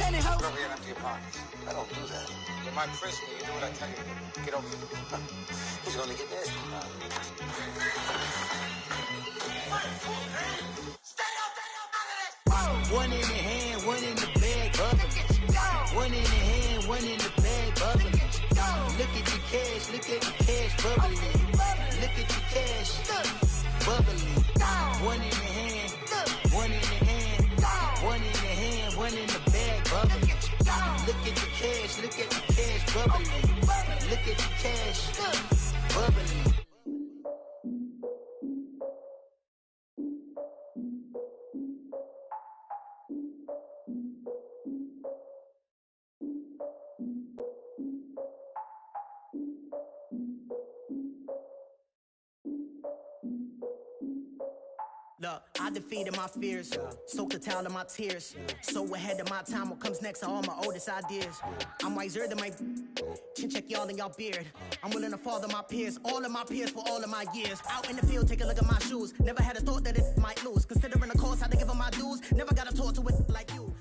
Over here and empty your pockets. I don't do that. You might frisk me. You do what I tell you to do. Get over here. He's gonna get nasty. One in the hand, one in the bag, bubbling. One in the hand, one in the bag, bubbling. Look at the cash, look at the cash, bubbling. Look at the cash, bubbling. One in the hand, one in the hand, one in the hand, one in the bag, bubbling. Look at the cash, look at the cash, bubbling. Look at the cash, bubbling. Look, I defeated my fears, soaked the towel in my tears. So ahead of my time, what comes next are all my oldest ideas. I'm wiser than my chin check y'all in y'all beard. I'm willing to father my peers, all of my peers for all of my years. Out in the field, take a look at my shoes. Never had a thought that it might lose. Considering the cost, I had to give them my dues. Never got a talk to it like you.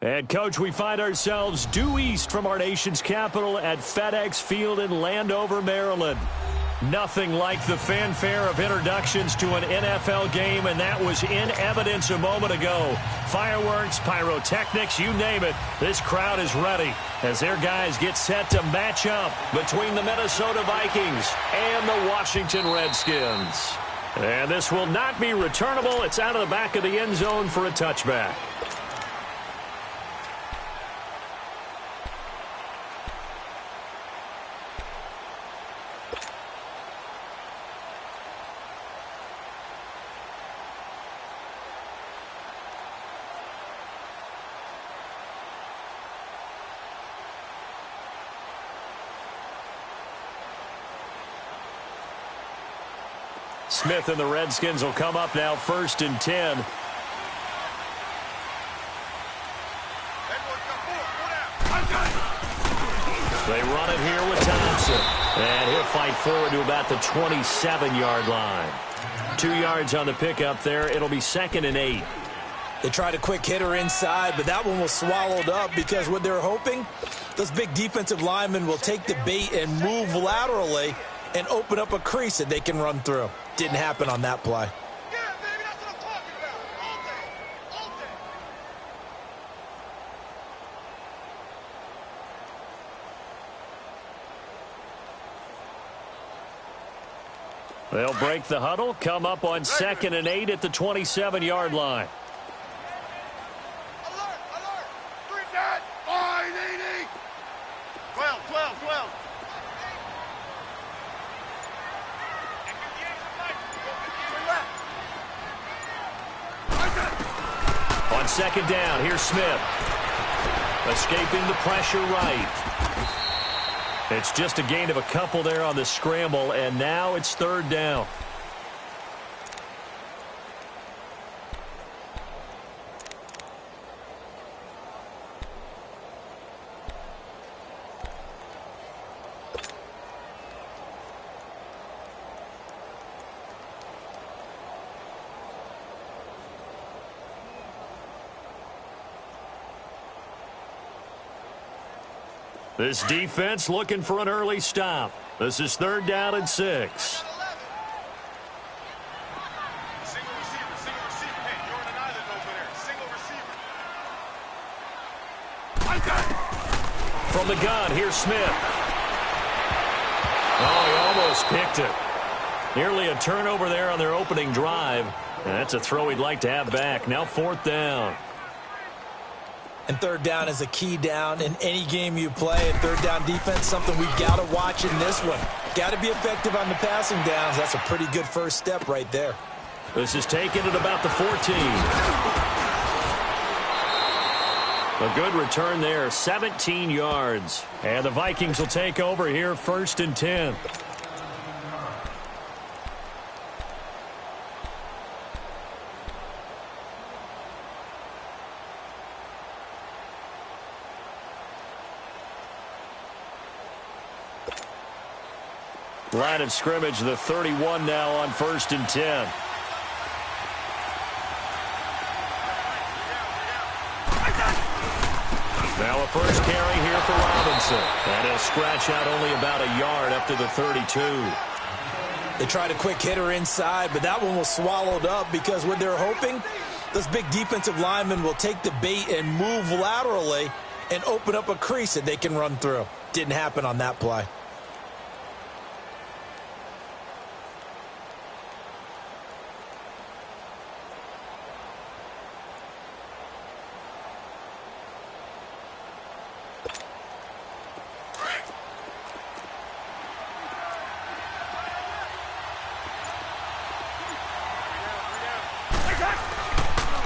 And, Coach, we find ourselves due east from our nation's capital at FedEx Field in Landover, Maryland. Nothing like the fanfare of introductions to an NFL game, and that was in evidence a moment ago. Fireworks, pyrotechnics, you name it. This crowd is ready as their guys get set to match up between the Minnesota Vikings and the Washington Redskins. And this will not be returnable. It's out of the back of the end zone for a touchback. Smith and the Redskins will come up now, 1st and 10. They run it here with Thompson. And he'll fight forward to about the 27-yard line. 2 yards on the pickup there. It'll be 2nd and 8. They tried a quick hitter inside, but that one was swallowed up because what they're hoping, those big defensive linemen will take the bait and move laterally and open up a crease that they can run through. Didn't happen on that play. Yeah, baby, that's what I'm talking about. All day. All day. They'll break the huddle, come up on 2nd and 8 at the 27-yard line. Alert, alert. 3 dead. 580. 12, 12, 12. On 2nd down, here's Smith. Escaping the pressure right. It's just a gain of a couple there on the scramble, and now it's 3rd down. This defense looking for an early stop. This is 3rd down and 6. Single receiver. Hey, you're in an island over there. Single receiver. From the gun, here's Smith. Oh, he almost picked it. Nearly a turnover there on their opening drive. And that's a throw he'd like to have back. Now 4th down. And 3rd down is a key down in any game you play. And 3rd down defense, something we've got to watch in this one. Got to be effective on the passing downs. That's a pretty good first step right there. This is taken at about the 14. A good return there, 17 yards. And the Vikings will take over here, 1st and 10. Line of scrimmage, the 31 now on 1st and 10. Now a first carry here for Robinson. And he'll scratch out only about a yard up to the 32. They tried a quick hitter inside, but that one was swallowed up because what they're hoping, those big defensive linemen will take the bait and move laterally and open up a crease that they can run through. Didn't happen on that play.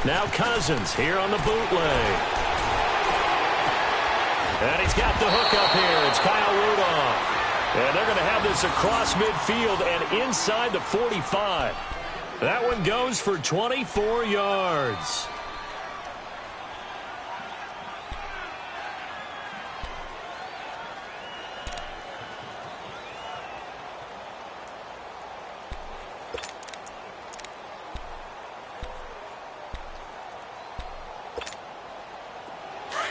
Now Cousins here on the bootleg. And he's got the hook up here. It's Kyle Rudolph. And they're going to have this across midfield and inside the 45. That one goes for 24 yards.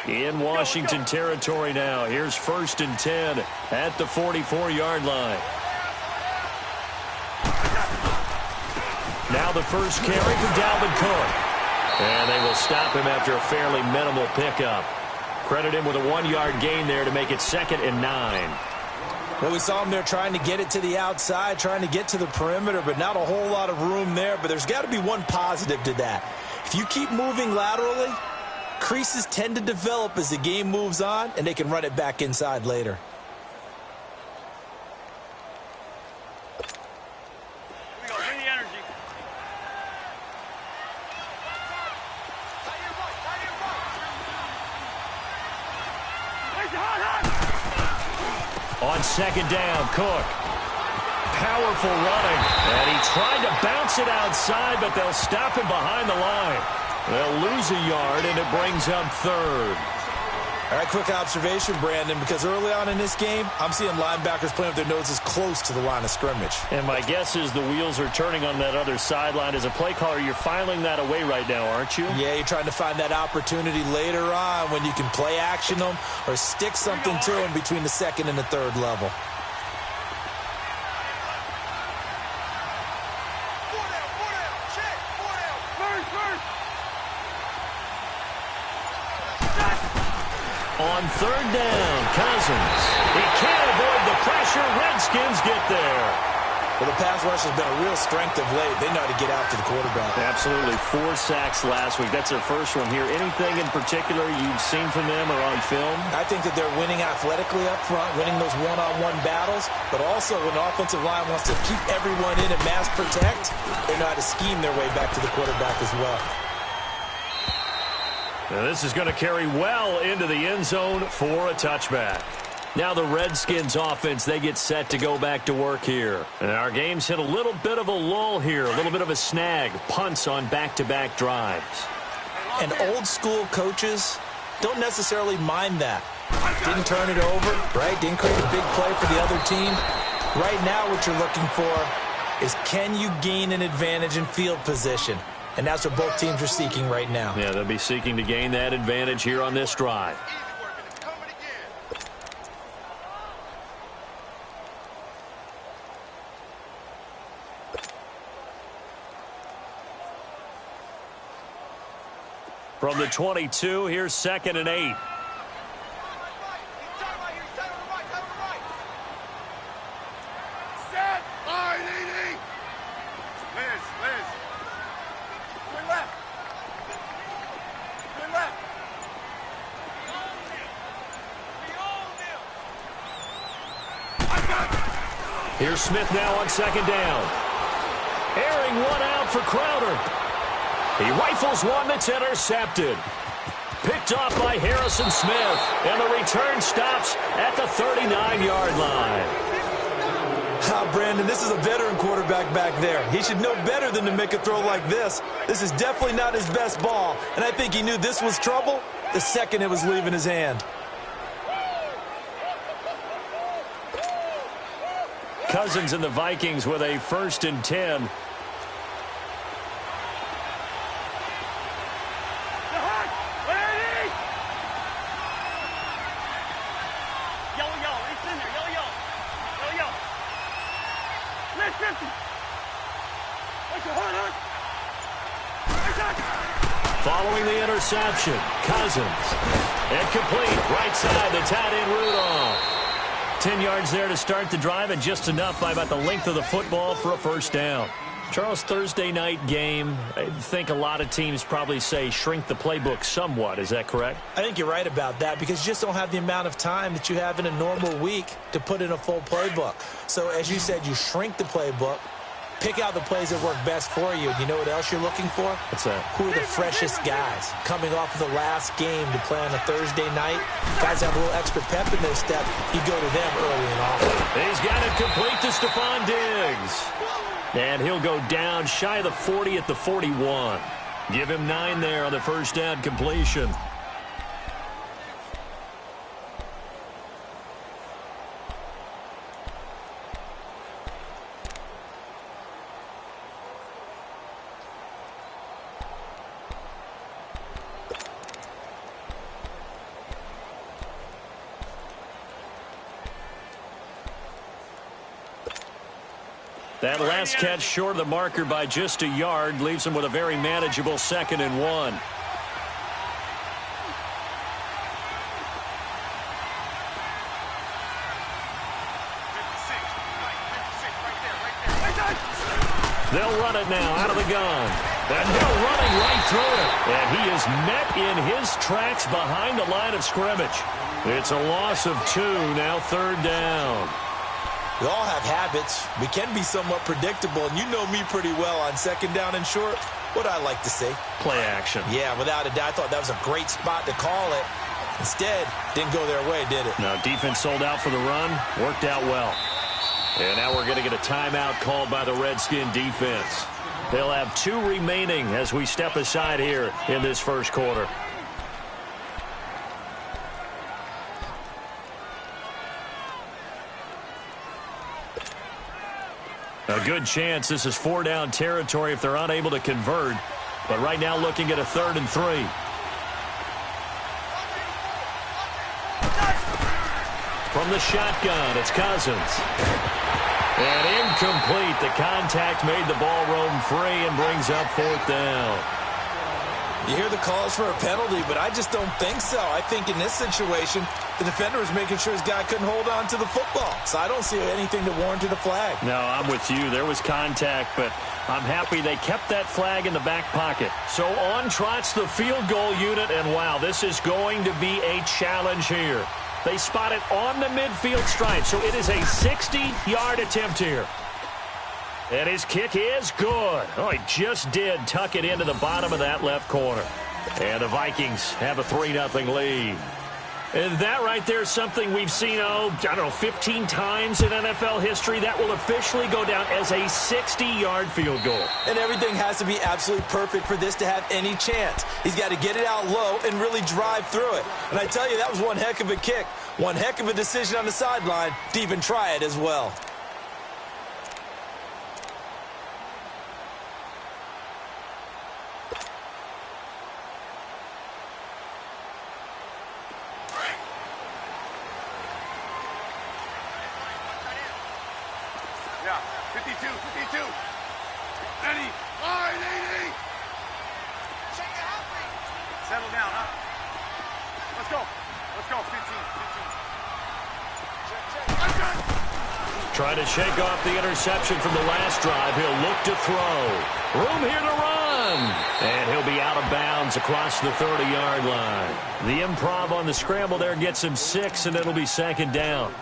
In Washington territory now. Here's 1st and 10 at the 44-yard line. Now the first carry for Dalvin Cook. And they will stop him after a fairly minimal pickup. Credit him with a 1-yard gain there to make it 2nd and 9. Well, we saw him there trying to get it to the outside, trying to get to the perimeter, but not a whole lot of room there. But there's got to be one positive to that. If you keep moving laterally, creases tend to develop as the game moves on, and they can run it back inside later. We go, bring the energy. On 2nd down, Cook. Powerful running. And he tried to bounce it outside, but they'll stop him behind the line. They'll lose a yard, and it brings up 3rd. All right, quick observation, Brandon, because early on in this game, I'm seeing linebackers playing with their noses close to the line of scrimmage. And my guess is the wheels are turning on that other sideline. As a play caller, you're filing that away right now, aren't you? Yeah, you're trying to find that opportunity later on when you can play action them or stick something to them between the 2nd and the 3rd level. On 3rd down, Cousins. He can't avoid the pressure. Redskins get there. Well, the pass rush has been a real strength of late. They know how to get after the quarterback. Absolutely. 4 sacks last week. That's their first one here. Anything in particular you've seen from them or on film? I think that they're winning athletically up front, winning those one-on-one battles, but also when the offensive line wants to keep everyone in and mass protect, they know how to scheme their way back to the quarterback as well. Now this is going to carry well into the end zone for a touchback. Now the Redskins offense, they get set to go back to work here. And our game's hit a little bit of a lull here, a little bit of a snag. Punts on back-to-back drives. And old school coaches don't necessarily mind that. Didn't turn it over, right? Didn't create a big play for the other team. Right now what you're looking for is can you gain an advantage in field position? And that's what both teams are seeking right now. Yeah, they'll be seeking to gain that advantage here on this drive. From the 22, here's 2nd and 8. Here's Smith now on 2nd down. Airing one out for Crowder. He rifles one that's intercepted. Picked off by Harrison Smith. And the return stops at the 39-yard line. Brandon, this is a veteran quarterback back there. He should know better than to make a throw like this. This is definitely not his best ball. And I think he knew this was trouble the second it was leaving his hand. Cousins and the Vikings with a 1st and 10. Following the interception, Cousins. And complete, right side, the tight end Rudolph. 10 yards there to start the drive, and just enough by about the length of the football for a first down. Charles, Thursday night game, I think a lot of teams probably say shrink the playbook somewhat. Is that correct? I think you're right about that because you just don't have the amount of time that you have in a normal week to put in a full playbook. So, as you said, you shrink the playbook, pick out the plays that work best for you. You know what else you're looking for? What's that? Who are the freshest guys coming off of the last game to play on a Thursday night? Guys have a little extra pep in their step. You go to them early and often. He's got it complete to Stephon Diggs. And he'll go down shy of the 40 at the 41. Give him 9 there on the first down completion. That last catch short of the marker by just a yard leaves him with a very manageable 2nd and 1. They'll run it now out of the gun. And they're running right through it. And he is met in his tracks behind the line of scrimmage. It's a loss of 2, now 3rd down. We all have habits. We can be somewhat predictable, and you know me pretty well on 2nd down and short. What I like to say? Play action. Yeah, without a doubt. I thought that was a great spot to call it. Instead, didn't go their way, did it? No, defense sold out for the run. Worked out well. And now we're going to get a timeout called by the Redskin defense. They'll have 2 remaining as we step aside here in this first quarter. A good chance this is 4-down territory if they're unable to convert. But right now looking at a 3rd and 3. From the shotgun, it's Cousins. And incomplete. The contact made the ball roam free and brings up 4th down. You hear the calls for a penalty, but I just don't think so. I think in this situation, the defender was making sure his guy couldn't hold on to the football. So I don't see anything that warranted a flag. No, I'm with you. There was contact, but I'm happy they kept that flag in the back pocket. So on trots the field goal unit, and wow, this is going to be a challenge here. They spot it on the midfield stripe, so it is a 60-yard attempt here. And his kick is good. Oh, he just did tuck it into the bottom of that left corner. And the Vikings have a 3-0 lead. And that right there is something we've seen, I don't know, 15 times in NFL history. That will officially go down as a 60-yard field goal. And everything has to be absolutely perfect for this to have any chance. He's got to get it out low and really drive through it. And I tell you, that was one heck of a kick. One heck of a decision on the sideline to even try it as well. Yeah, 52. Eddie, line 80. Settle down, huh? Let's go. 15. Trying to shake off the interception from the last drive. He'll look to throw. Room here to run. And he'll be out of bounds across the 30-yard line. The improv on the scramble there gets him 6, and it'll be 2nd down.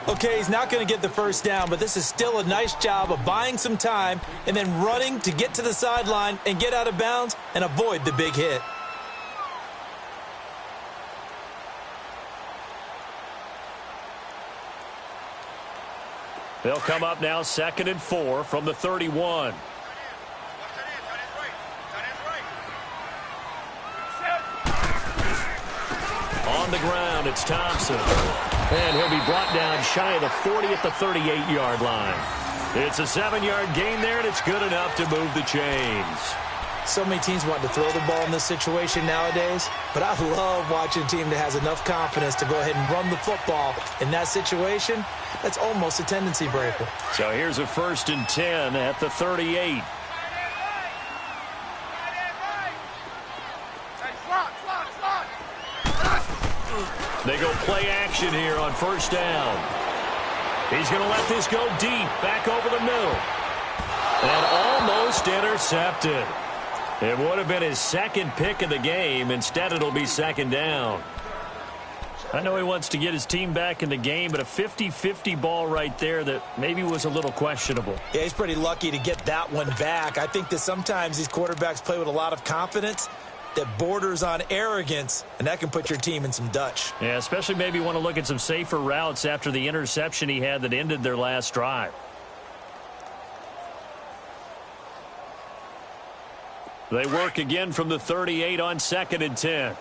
Okay, he's not going to get the first down, but this is still a nice job of buying some time and then running to get to the sideline and get out of bounds and avoid the big hit. They'll come up now 2nd and 4 from the 31. On the ground, it's Thompson. And he'll be brought down shy of the 40 at the 38-yard line. It's a 7-yard gain there, and it's good enough to move the chains. So many teams want to throw the ball in this situation nowadays, but I love watching a team that has enough confidence to go ahead and run the football. In that situation, that's almost a tendency breaker. So here's a 1st and 10 at the 38. They go play action here on first down. He's going to let this go deep, back over the middle. And almost intercepted. It would have been his second pick of the game. Instead, it'll be second down. I know he wants to get his team back in the game, but a 50-50 ball right there that maybe was a little questionable. Yeah, he's pretty lucky to get that one back. I think that sometimes these quarterbacks play with a lot of confidence that borders on arrogance, and that can put your team in some Dutch. Yeah, especially maybe want to look at some safer routes after the interception he had that ended their last drive. They work again from the 38 on 2nd and 10.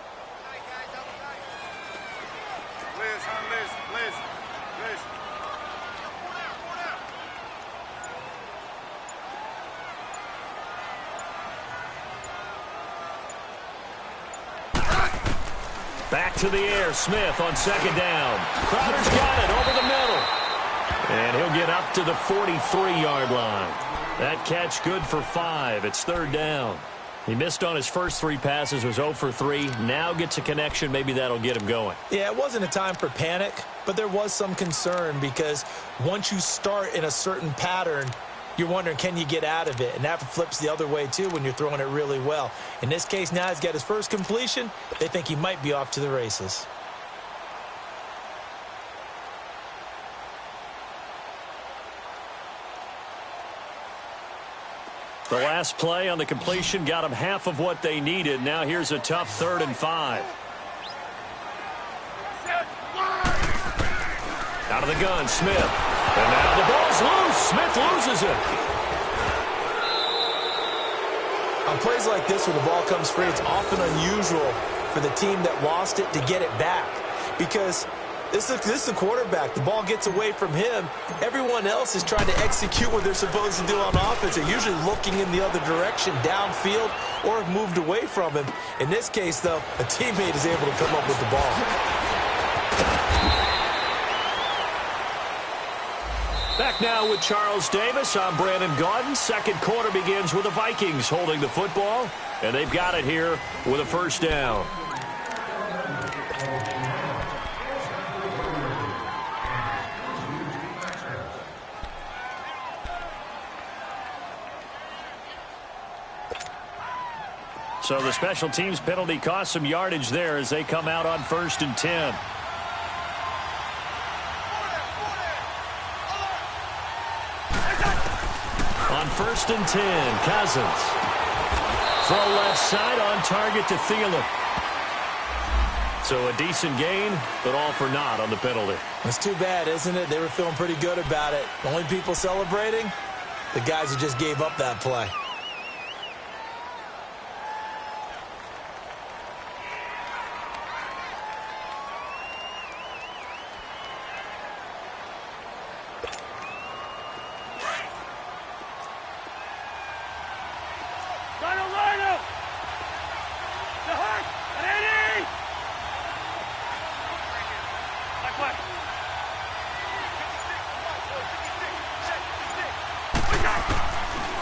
Back to the air, Smith on 2nd down. Crowder's got it over the middle. And he'll get up to the 43-yard line. That catch good for 5. It's 3rd down. He missed on his first 3 passes, was 0 for 3. Now gets a connection. Maybe that'll get him going. Yeah, it wasn't a time for panic, but there was some concern because once you start in a certain pattern, you're wondering, can you get out of it? And that flips the other way, too, when you're throwing it really well. In this case, now he's got his first completion. They think he might be off to the races. The last play on the completion got them half of what they needed. Now here's a tough 3rd and 5. Out of the gun, Smith. And now the ball's loose. Smith loses it. On plays like this where the ball comes free, it's often unusual for the team that lost it to get it back. Because this is the quarterback. The ball gets away from him. Everyone else is trying to execute what they're supposed to do on offense. They're usually looking in the other direction, downfield, or have moved away from him. In this case, though, a teammate is able to come up with the ball. Back now with Charles Davis. I'm Brandon Gaudin. Second quarter begins with the Vikings holding the football, and they've got it here with a first down. So the special teams penalty cost some yardage there as they come out on 1st and 10. On 1st and 10, Cousins. Throw left side on target to Thielen. So a decent gain, but all for naught on the penalty. It's too bad, isn't it? They were feeling pretty good about it. The only people celebrating, the guys who just gave up that play.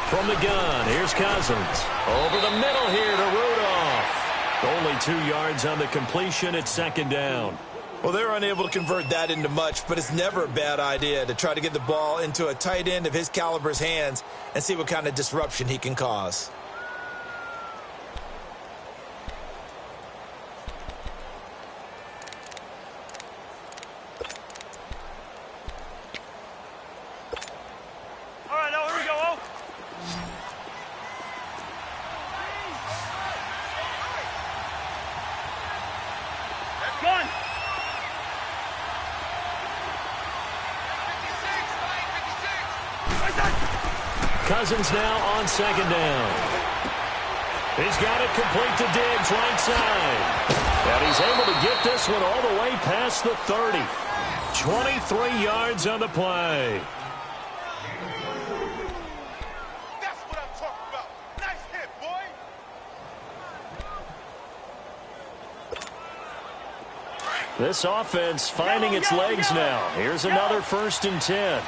From the gun, here's Cousins. Over the middle here to Rudolph. Only 2 yards on the completion at 2nd down. Well, they're unable to convert that into much, but it's never a bad idea to try to get the ball into a tight end of his caliber's hands and see what kind of disruption he can cause. Cousins now on 2nd down. He's got it complete to Diggs, right side. And he's able to get this one all the way past the 30. 23 yards on the play. That's what I'm talking about. Nice hit, boy. This offense finding its legs now. Here's another 1st and 10.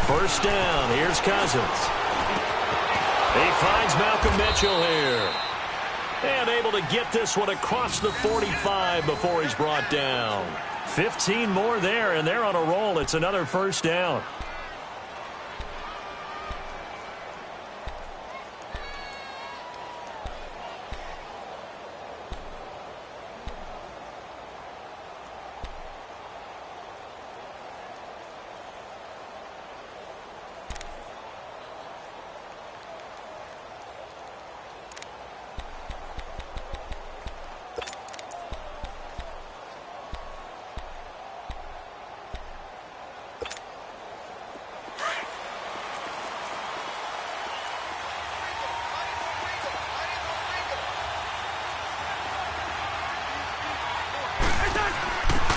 First down. Here's Cousins. He finds Malcolm Mitchell here. And able to get this one across the 45 before he's brought down. 15 more there, and they're on a roll. It's another first down.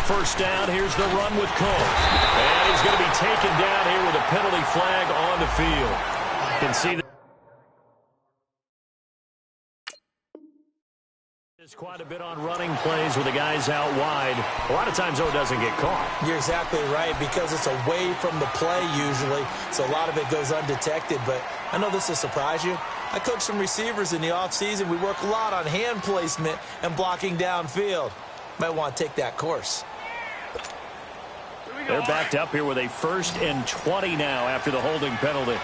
First down, here's the run with Cole. And he's going to be taken down here with a penalty flag on the field. You can see that. There's quite a bit on running plays with the guys out wide. A lot of times, though, it doesn't get caught. You're exactly right, because it's away from the play usually, so a lot of it goes undetected. But I know this will surprise you. I coach some receivers in the offseason. We work a lot on hand placement and blocking downfield. Might want to take that course. They're backed up here with a 1st and 20 now after the holding penalty.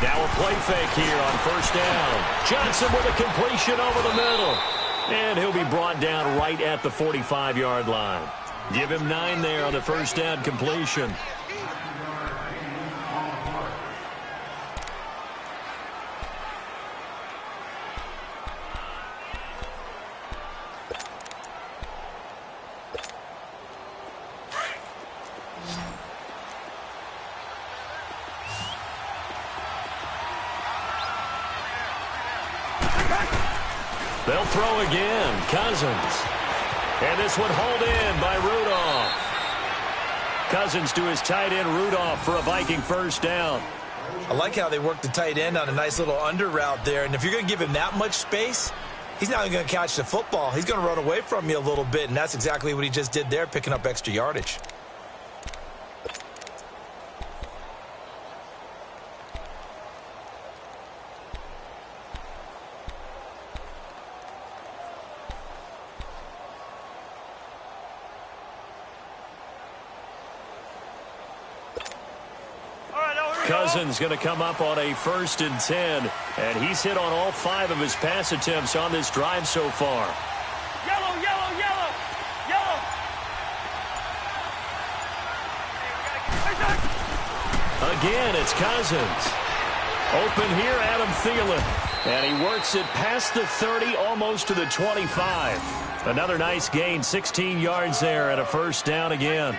Now a play fake here on first down. Johnson with a completion over the middle. And he'll be brought down right at the 45-yard line. Give him 9 there on the first down completion. They'll throw again. Cousins. And this one hauled in by Rudolph. Cousins to his tight end Rudolph for a Viking first down. I like how they work the tight end on a nice little under route there. And if you're going to give him that much space, he's not going to catch the football. He's going to run away from you a little bit, and that's exactly what he just did there, picking up extra yardage. Cousins going to come up on a 1st and 10, and he's hit on all 5 of his pass attempts on this drive so far. Yellow, yellow, yellow, yellow. Again, it's Cousins. Open here, Adam Thielen. And he works it past the 30, almost to the 25. Another nice gain, 16 yards there, and a first down again.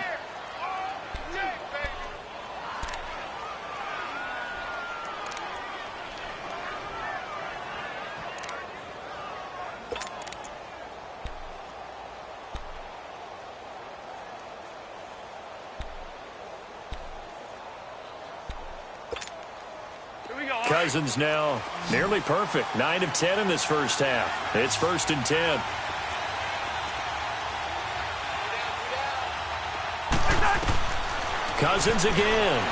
Cousins now nearly perfect. 9 of 10 in this first half. It's 1st and 10. Cousins again.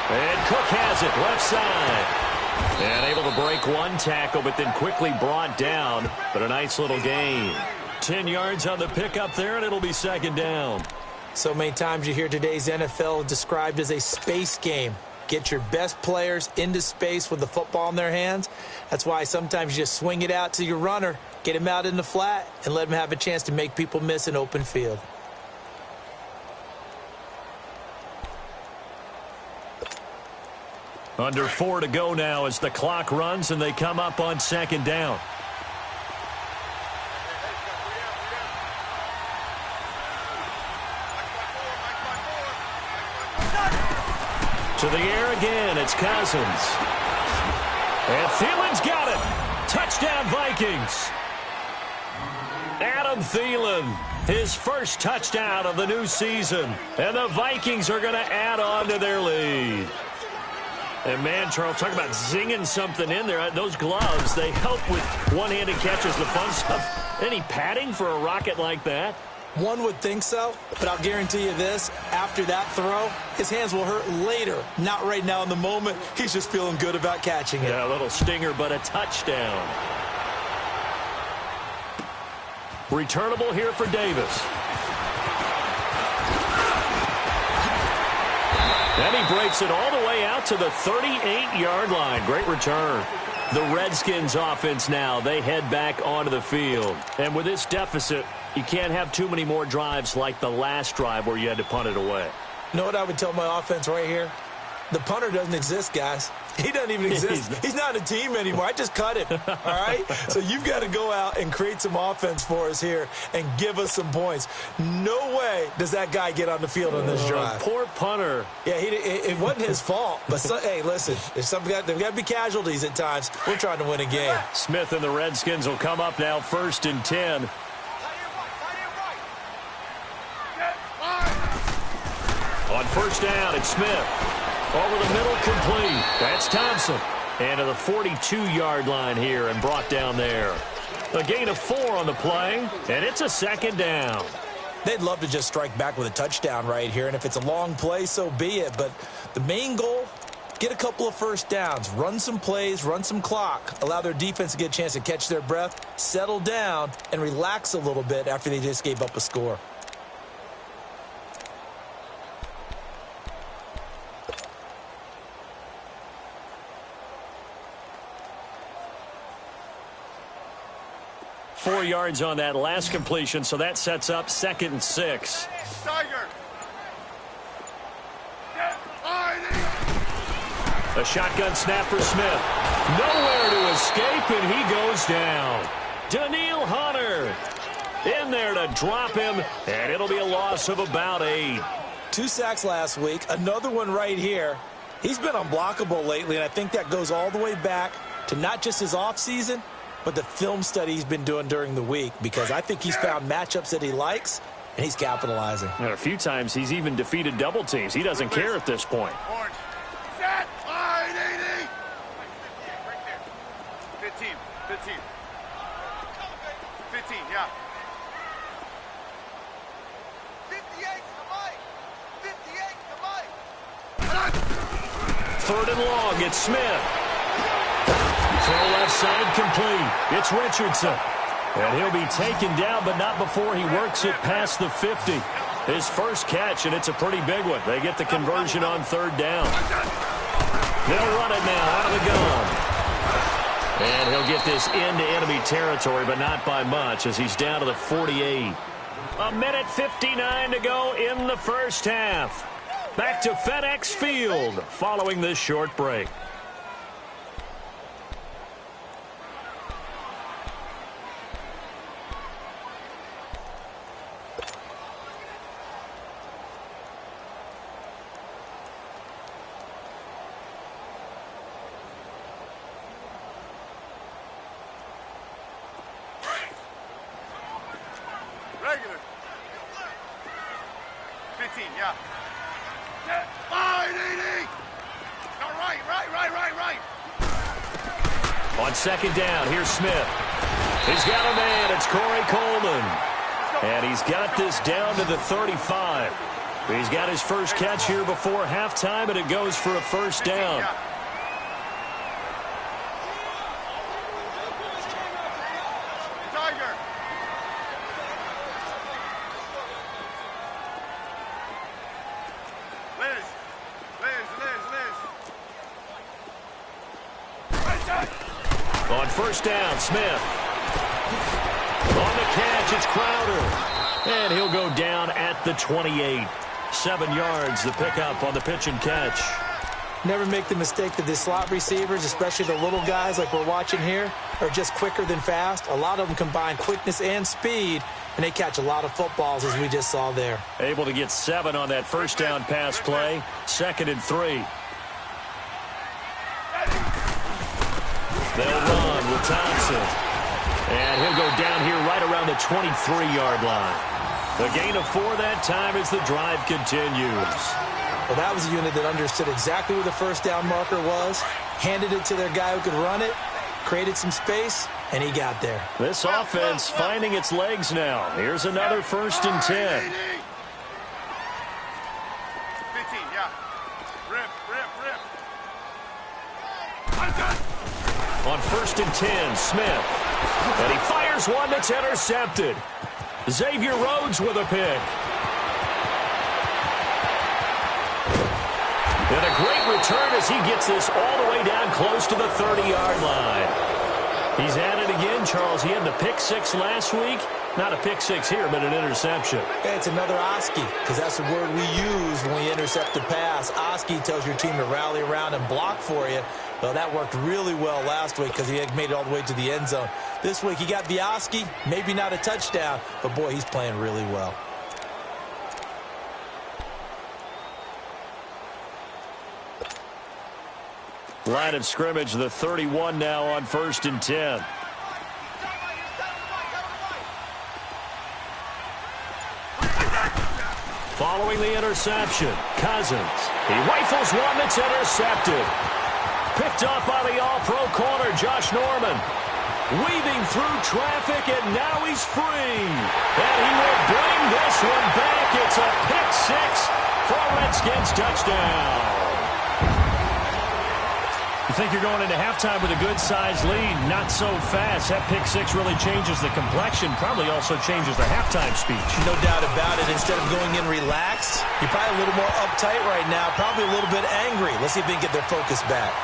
And Cook has it left side. And able to break one tackle, but then quickly brought down. But a nice little gain. 10 yards on the pickup there, and it'll be 2nd down. So many times you hear today's NFL described as a space game. Get your best players into space with the football in their hands. That's why sometimes you just swing it out to your runner, get him out in the flat, and let him have a chance to make people miss an open field. Under 4 to go now as the clock runs and they come up on 2nd down. To the air again, it's Cousins. And Thielen's got it. Touchdown, Vikings. Adam Thielen, his first touchdown of the new season. And the Vikings are going to add on to their lead. And, man, Charles, talk about zinging something in there. Those gloves, they help with one-handed catches, the fun stuff. Any padding for a rocket like that? One would think so, but I'll guarantee you this, after that throw, his hands will hurt later, not right now in the moment. He's just feeling good about catching it. Yeah, a little stinger, but a touchdown. Returnable here for Davis. And he breaks it all the way out to the 38-yard line. Great return. The Redskins offense now, they head back onto the field. And with this deficit, you can't have too many more drives like the last drive where you had to punt it away. You know what I would tell my offense right here? The punter doesn't exist, guys. He doesn't even exist. He's not a team anymore. I just cut him, all right? So you've got to go out and create some offense for us here and give us some points. No way does that guy get on the field on this drive. Poor punter. Yeah, it wasn't his fault. But, hey, listen, there's got to be casualties at times. We're trying to win a game. Smith and the Redskins will come up now 1st and 10. On 1st down, it's Smith. Over the middle, complete. That's Thompson. And to the 42-yard line here and brought down there. A gain of 4 on the play, and it's a 2nd down. They'd love to just strike back with a touchdown right here, and if it's a long play, so be it. But the main goal, get a couple of first downs, run some plays, run some clock, allow their defense to get a chance to catch their breath, settle down, and relax a little bit after they just gave up a score. Four yards on that last completion, so that sets up 2nd and 6. Tiger. A shotgun snap for Smith. Nowhere to escape, and he goes down. Daniil Hunter in there to drop him, and it'll be a loss of about 8. 2 sacks last week, another one right here. He's been unblockable lately, and I think that goes all the way back to not just his offseason, but the film study he's been doing during the week, because I think he's found matchups that he likes, and he's capitalizing. And a few times he's even defeated double teams. He doesn't care at this point. Orange. Set. Line 80. Right there. 15. 15. 15, yeah. 58 to Mike. 58 to Mike. 3rd and long, it's Smith. Throw left side complete. It's Richardson. And he'll be taken down, but not before he works it past the 50. His first catch, and it's a pretty big one. They get the conversion on 3rd down. They'll run it now out of the gun. And he'll get this into enemy territory, but not by much, as he's down to the 48. 1:59 to go in the first half. Back to FedEx Field following this short break. Regular. 15, yeah. Line 80. All right. On 2nd down, here's Smith. He's got a man. It's Corey Coleman. And he's got this down to the 35. He's got his first catch here before halftime, and it goes for a 1st down. Tiger. Liz. On 1st down, Smith. On the catch, it's Crowder. And he'll go down at the 28. 7 yards, the pickup on the pitch and catch. Never make the mistake that the slot receivers, especially the little guys like we're watching here, are just quicker than fast. A lot of them combine quickness and speed, and they catch a lot of footballs, as we just saw there. Able to get 7 on that 1st down pass play. 2nd and 3. They'll run with Thompson. And he'll go down here right around the 23-yard line. A gain of 4 that time as the drive continues. Well, that was a unit that understood exactly where the 1st down marker was, handed it to their guy who could run it, created some space, and he got there. This offense finding its legs now. Here's another 1st and 10. 15, yeah. Rip. On 1st and 10, Smith. And he fires one that's intercepted. Xavier Rhodes with a pick. And a great return as he gets this all the way down close to the 30-yard line. He's at it again, Charles. He had the pick 6 last week. Not a pick 6 here, but an interception. Hey, it's another Oski, because that's the word we use when we intercept the pass. Oski tells your team to rally around and block for you. Well, that worked really well last week because he had made it all the way to the end zone. This week, he got the Oski, maybe not a touchdown, but, boy, he's playing really well. Line of scrimmage, the 31 now on 1st and 10. Following the interception, Cousins. He rifles one that's intercepted. Picked up by the all-pro corner, Josh Norman. Weaving through traffic, and now he's free. And he will bring this one back. It's a pick 6 for a Redskins touchdown. You think you're going into halftime with a good-sized lead, not so fast. That pick 6 really changes the complexion, probably also changes the halftime speech. No doubt about it. Instead of going in relaxed, you're probably a little more uptight right now, probably a little bit angry. Let's see if they can get their focus back.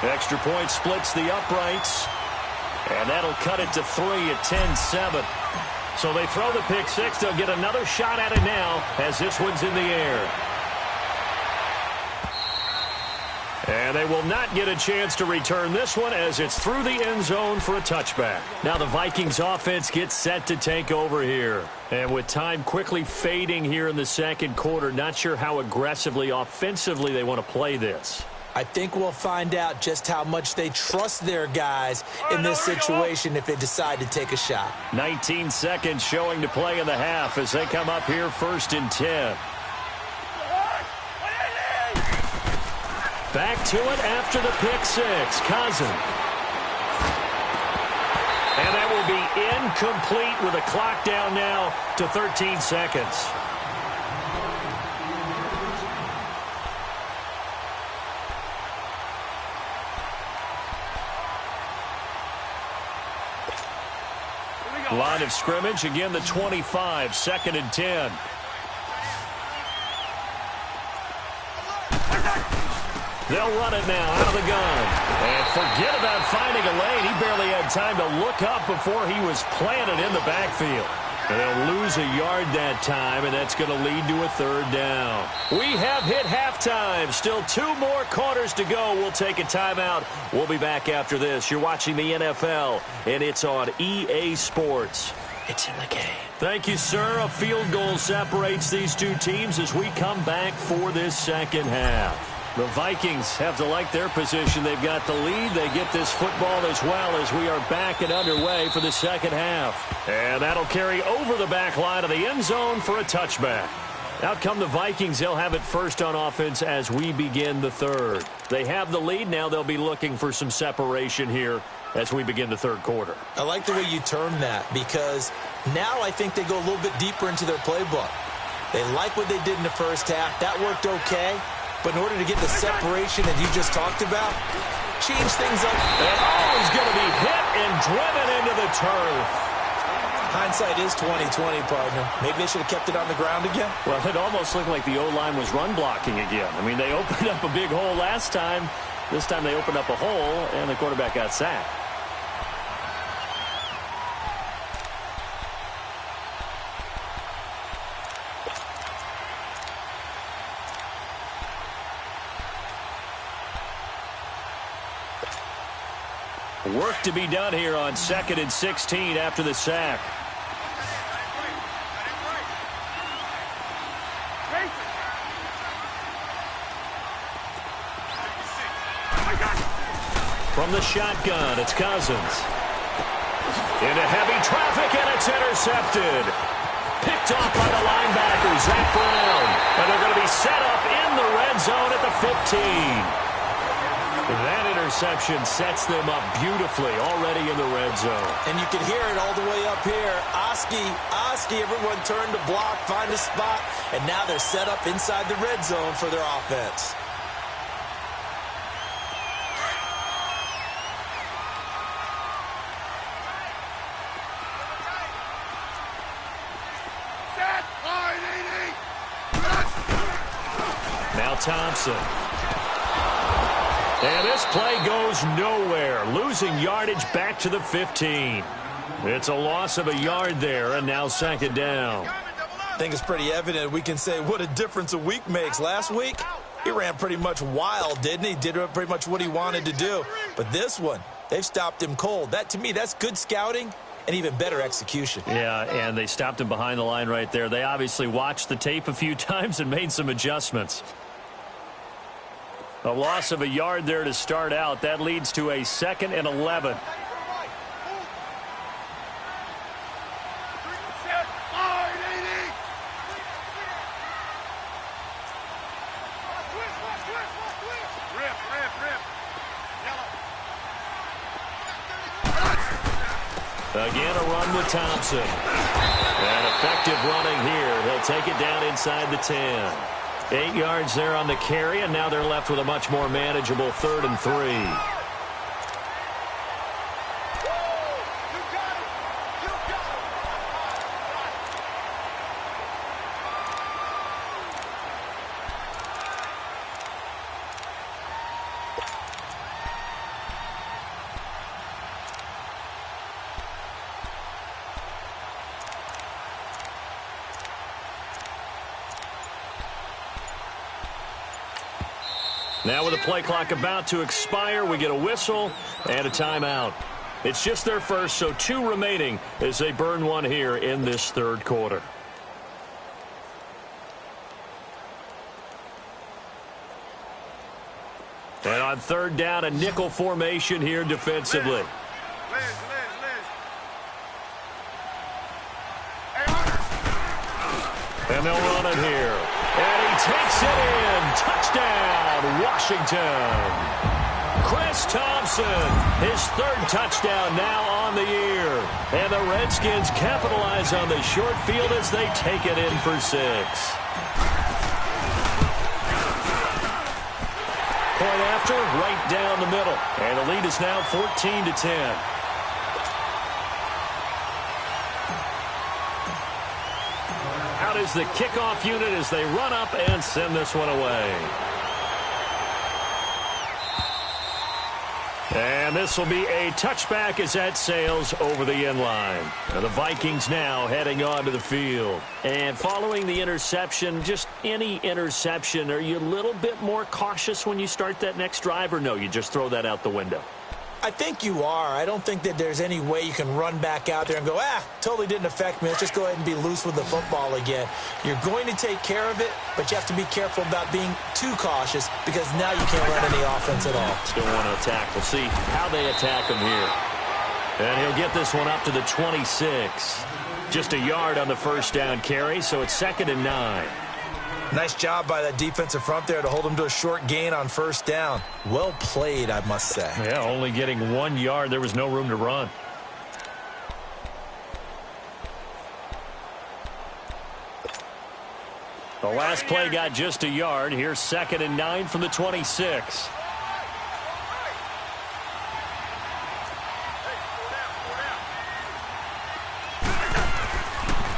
Extra point splits the uprights, and that'll cut it to 3 at 10-7. So they throw the pick 6. They'll get another shot at it now as this one's in the air. And they will not get a chance to return this one as it's through the end zone for a touchback. Now the Vikings offense gets set to take over here. And with time quickly fading here in the second quarter, not sure how aggressively, offensively they want to play this. I think we'll find out just how much they trust their guys in this situation if they decide to take a shot. 19 seconds showing to play in the half as they come up here 1st and 10. Back to it after the pick 6. Cousins. And that will be incomplete with a clock down now to 13 seconds. Line of scrimmage, again the 25, 2nd and 10. They'll run it now out of the gun. And forget about finding a lane. He barely had time to look up before he was planted in the backfield. And they'll lose a yard that time, and that's going to lead to a 3rd down. We have hit halftime. Still 2 more quarters to go. We'll take a timeout. We'll be back after this. You're watching the NFL, and it's on EA Sports. It's in the game. Thank you, sir. A field goal separates these two teams as we come back for this second half. The Vikings have to like their position. They've got the lead. They get this football as well as we are back and underway for the second half. And that'll carry over the back line of the end zone for a touchback. Out come the Vikings. They'll have it first on offense as we begin the 3rd. They have the lead. Now they'll be looking for some separation here as we begin the 3rd quarter. I like the way you term that because now I think they go a little bit deeper into their playbook. They like what they did in the first half. That worked okay. But in order to get the separation that you just talked about, change things up. And he's going to be hit and driven into the turf. Hindsight is 20/20, partner. Maybe they should have kept it on the ground again. Well, it almost looked like the O-line was run blocking again. I mean, they opened up a big hole last time. This time they opened up a hole, and the quarterback got sacked. Work to be done here on 2nd and 16 after the sack. From the shotgun, it's Cousins. Into heavy traffic, and it's intercepted. Picked off by the linebacker, Zach Brown. And they're going to be set up in the red zone at the 15. That interception sets them up beautifully already in the red zone. And you can hear it all the way up here. Oski, everyone turned to block, find a spot, and now they're set up inside the red zone for their offense. Now Thompson. And this play goes nowhere, losing yardage back to the 15. It's a loss of a yard there, and now second down. I think it's pretty evident. We can say what a difference a week makes. Last week, he ran pretty much wild, didn't he? Did pretty much what he wanted to do. But this one, they've stopped him cold. That, to me, that's good scouting and even better execution. Yeah, and they stopped him behind the line right there. They obviously watched the tape a few times and made some adjustments. A loss of a yard there to start out. That leads to a 2nd and 11. Again, a run with Thompson. And effective running here. He'll take it down inside the 10. 8 yards there on the carry, and now they're left with a much more manageable 3rd and 3. Now with the play clock about to expire, we get a whistle and a timeout. It's just their first, so 2 remaining as they burn one here in this 3rd quarter. And on 3rd down, a nickel formation here defensively. And they'll run it here. And he takes it in. Touchdown, Washington. Chris Thompson, his 3rd touchdown now on the year. And the Redskins capitalize on the short field as they take it in for 6. Point after, right down the middle. And the lead is now 14-10. Out is the kickoff unit as they run up and send this one away. And this will be a touchback as that sails over the end line. The Vikings now heading onto the field. And following the interception, just any interception, are you a little bit more cautious when you start that next drive, or no, you just throw that out the window? I think you are. I don't think that there's any way you can run back out there and go, totally didn't affect me. Let's just go ahead and be loose with the football again. You're going to take care of it, but you have to be careful about being too cautious because now you can't run any offense at all. Still want to attack. We'll see how they attack him here. And he'll get this one up to the 26. Just a yard on the 1st down carry, so it's 2nd and 9. Nice job by that defensive front there to hold him to a short gain on 1st down. Well played, I must say. Yeah, only getting 1 yard. There was no room to run. The last play got just a yard. Here's 2nd and 9 from the 26.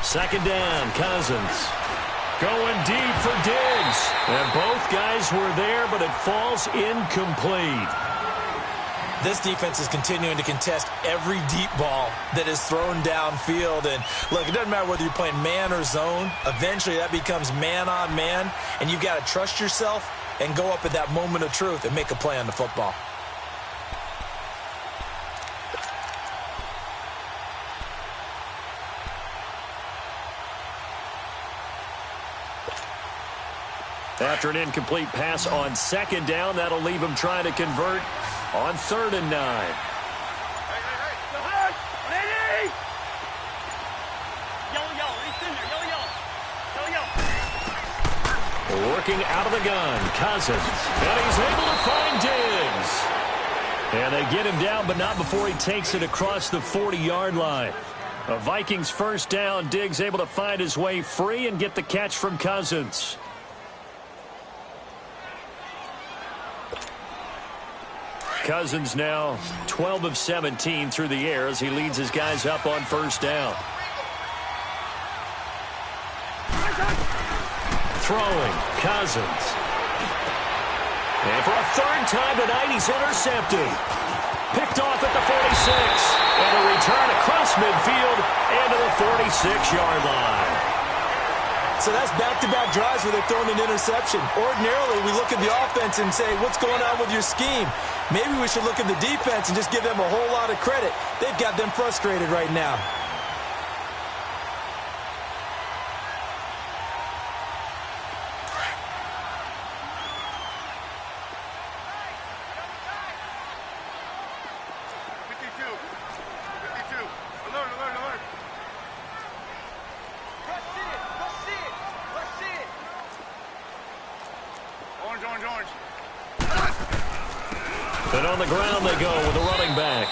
Second down, Cousins. Going deep for Diggs. And both guys were there, but it falls incomplete. This defense is continuing to contest every deep ball that is thrown downfield. And, look, it doesn't matter whether you're playing man or zone. Eventually, that becomes man on man. And you've got to trust yourself and go up at that moment of truth and make a play on the football. After an incomplete pass on 2nd down, that'll leave him trying to convert on 3rd and 9. Working out of the gun, Cousins. And he's able to find Diggs. And they get him down, but not before he takes it across the 40-yard line. A Vikings first down. Diggs able to find his way free and get the catch from Cousins. Cousins now 12 of 17 through the air as he leads his guys up on first down. Throwing, Cousins. And for a third time tonight, he's intercepted. Picked off at the 46. And a return across midfield into the 46-yard line. So that's back-to-back drives where they've thrown an interception. Ordinarily, we look at the offense and say, what's going on with your scheme? Maybe we should look at the defense and just give them a whole lot of credit. They've got them frustrated right now. And on the ground they go with the running back.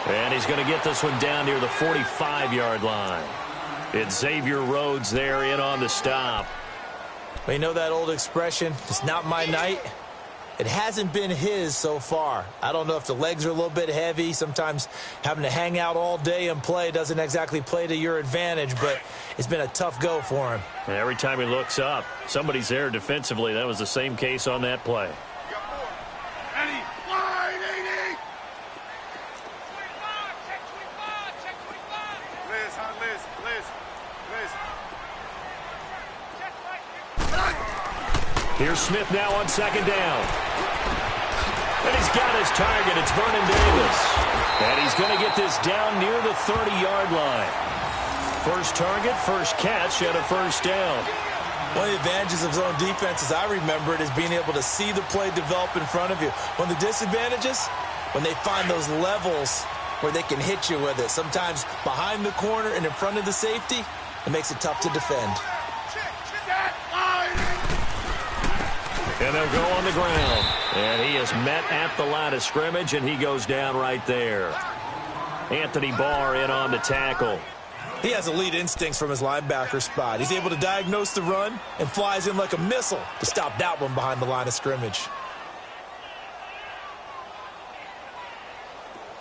And he's going to get this one down near the 45-yard line. It's Xavier Rhodes there in on the stop. Well, you know that old expression, it's not my night? It hasn't been his so far. I don't know if the legs are a little bit heavy. Sometimes having to hang out all day and play doesn't exactly play to your advantage, but it's been a tough go for him. And every time he looks up, somebody's there defensively. That was the same case on that play. Here's Smith now on second down. And he's got his target. It's Vernon Davis. And he's going to get this down near the 30-yard line. First target, first catch, and a first down. One of the advantages of zone defense, as I remember it, is being able to see the play develop in front of you. One of the disadvantages, when they find those levels where they can hit you with it. Sometimes behind the corner and in front of the safety, it makes it tough to defend. And they'll go on the ground. And he is met at the line of scrimmage, and he goes down right there. Anthony Barr in on the tackle. He has elite instincts from his linebacker spot. He's able to diagnose the run and flies in like a missile to stop that one behind the line of scrimmage.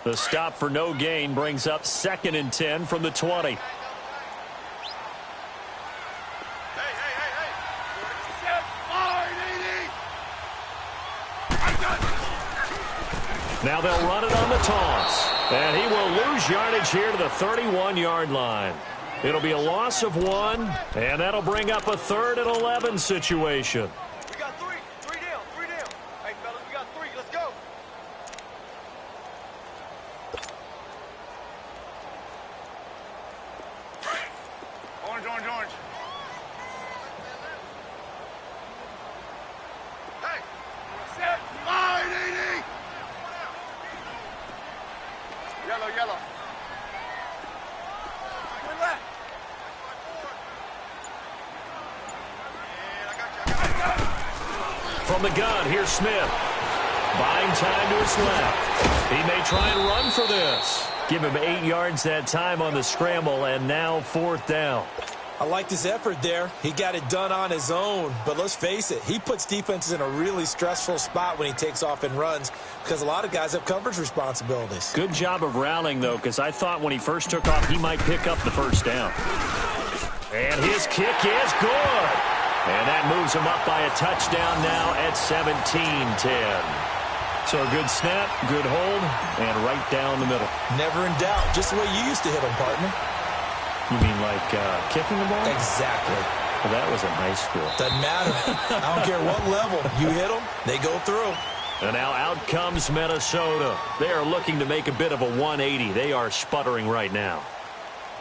The stop for no gain brings up 2nd and 10 from the 20. Now they'll run it on the toss. And he will lose yardage here to the 31-yard line. It'll be a loss of 1, and that'll bring up a 3rd and 11 situation. We got three. Three down. Hey, fellas, we got 3. Let's go. Orange. Hey, set. Line, 80. Yellow. Twin left. From the gun, here's Smith. Buying time to his left. He may try and run for this. Give him 8 yards that time on the scramble, and now 4th down. I liked his effort there. He got it done on his own. But let's face it, he puts defenses in a really stressful spot when he takes off and runs because a lot of guys have coverage responsibilities. Good job of rallying, though, because I thought when he first took off, he might pick up the first down. And his kick is good. And that moves him up by a touchdown now at 17-10. So a good snap, good hold, and right down the middle. Never in doubt. Just the way you used to hit them, partner. You mean like kicking the ball? Exactly. Well, that was in high school. Doesn't matter. I don't care what level. You hit them, they go through. And now out comes Minnesota. They are looking to make a bit of a 180. They are sputtering right now.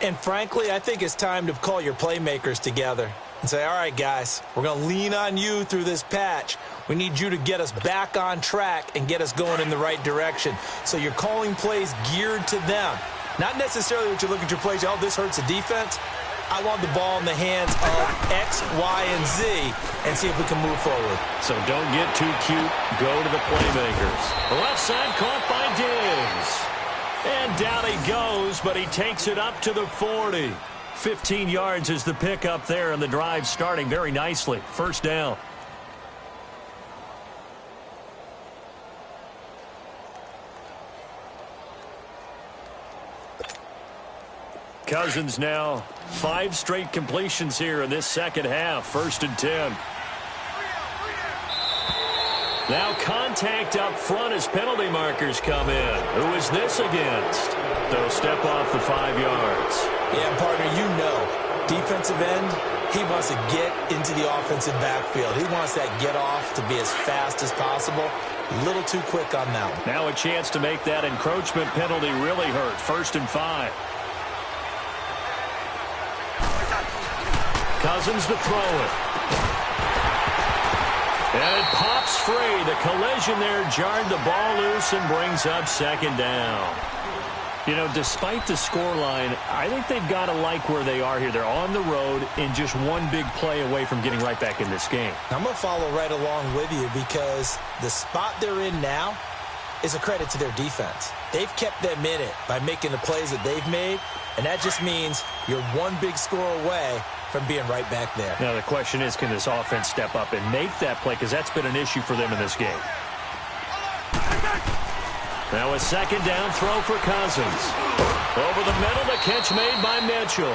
And frankly, I think it's time to call your playmakers together and say, all right, guys, we're going to lean on you through this patch. We need you to get us back on track and get us going in the right direction. So you're calling plays geared to them. Not necessarily that you look at your plays, oh, this hurts the defense. I want the ball in the hands of X, Y, and Z and see if we can move forward. So don't get too cute. Go to the playmakers. The left side caught by Diggs. And down he goes, but he takes it up to the 40. 15 yards is the pickup there, and the drive starting very nicely. First down. Cousins now 5 straight completions here in this second half. 1st and 10. Now contact up front as penalty markers come in. Who is this against? They'll step off the 5 yards. Yeah, partner, you know, defensive end, he wants to get into the offensive backfield. He wants that get off to be as fast as possible. A little too quick on that one. Now a chance to make that encroachment penalty really hurt. 1st and 5. Cousins to throw it. And it pops free. The collision there jarred the ball loose and brings up 2nd down. You know, despite the scoreline, I think they've got to like where they are here. They're on the road and just one big play away from getting right back in this game. I'm going to follow right along with you because the spot they're in now is a credit to their defense. They've kept them in it by making the plays that they've made, and that just means you're one big score away from being right back there. Now the question is, can this offense step up and make that play? Because that's been an issue for them in this game. Now a 2nd down throw for Cousins. Over the middle, the catch made by Mitchell.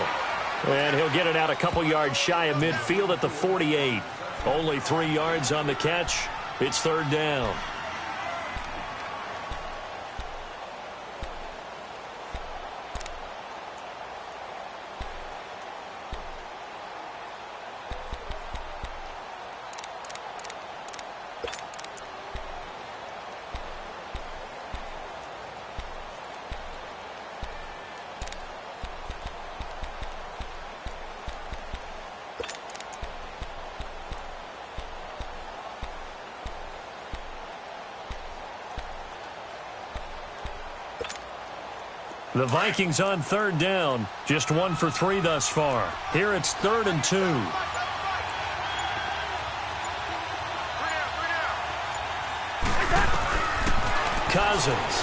And he'll get it out a couple yards shy of midfield at the 48. Only 3 yards on the catch. It's 3rd down. The Vikings on 3rd down. Just 1 for 3 thus far. Here it's 3rd and 2. Cousins.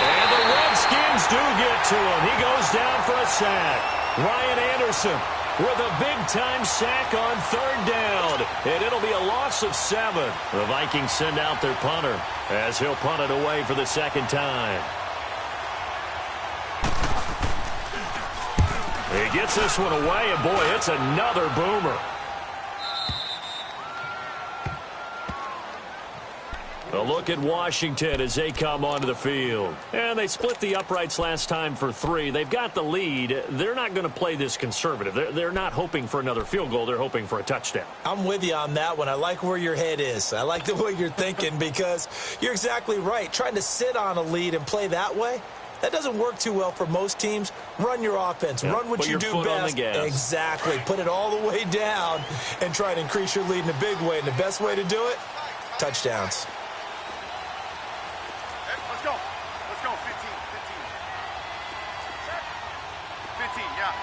And the Redskins do get to him. He goes down for a sack. Ryan Anderson with a big-time sack on 3rd down. And it'll be a loss of 7. The Vikings send out their punter as he'll punt it away for the 2nd time. He gets this one away, and boy, it's another boomer. A look at Washington as they come onto the field. And they split the uprights last time for 3. They've got the lead. They're not going to play this conservative. They're not hoping for another field goal. They're hoping for a touchdown. I'm with you on that one. I like where your head is. I like the way you're thinking because you're exactly right. Trying to sit on a lead and play that way, that doesn't work too well for most teams. Run your offense. Yeah, run what you do best. Exactly. Put it all the way down and try to increase your lead in a big way. And the best way to do it, touchdowns. Let's go. Let's go. 15. 15, yeah.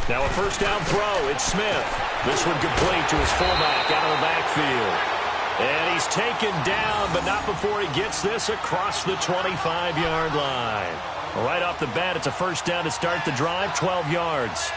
Now a 1st down throw. It's Smith. This one complete to his fullback out of the backfield. And he's taken down, but not before he gets this across the 25-yard line. Right off the bat, it's a 1st down to start the drive, 12 yards.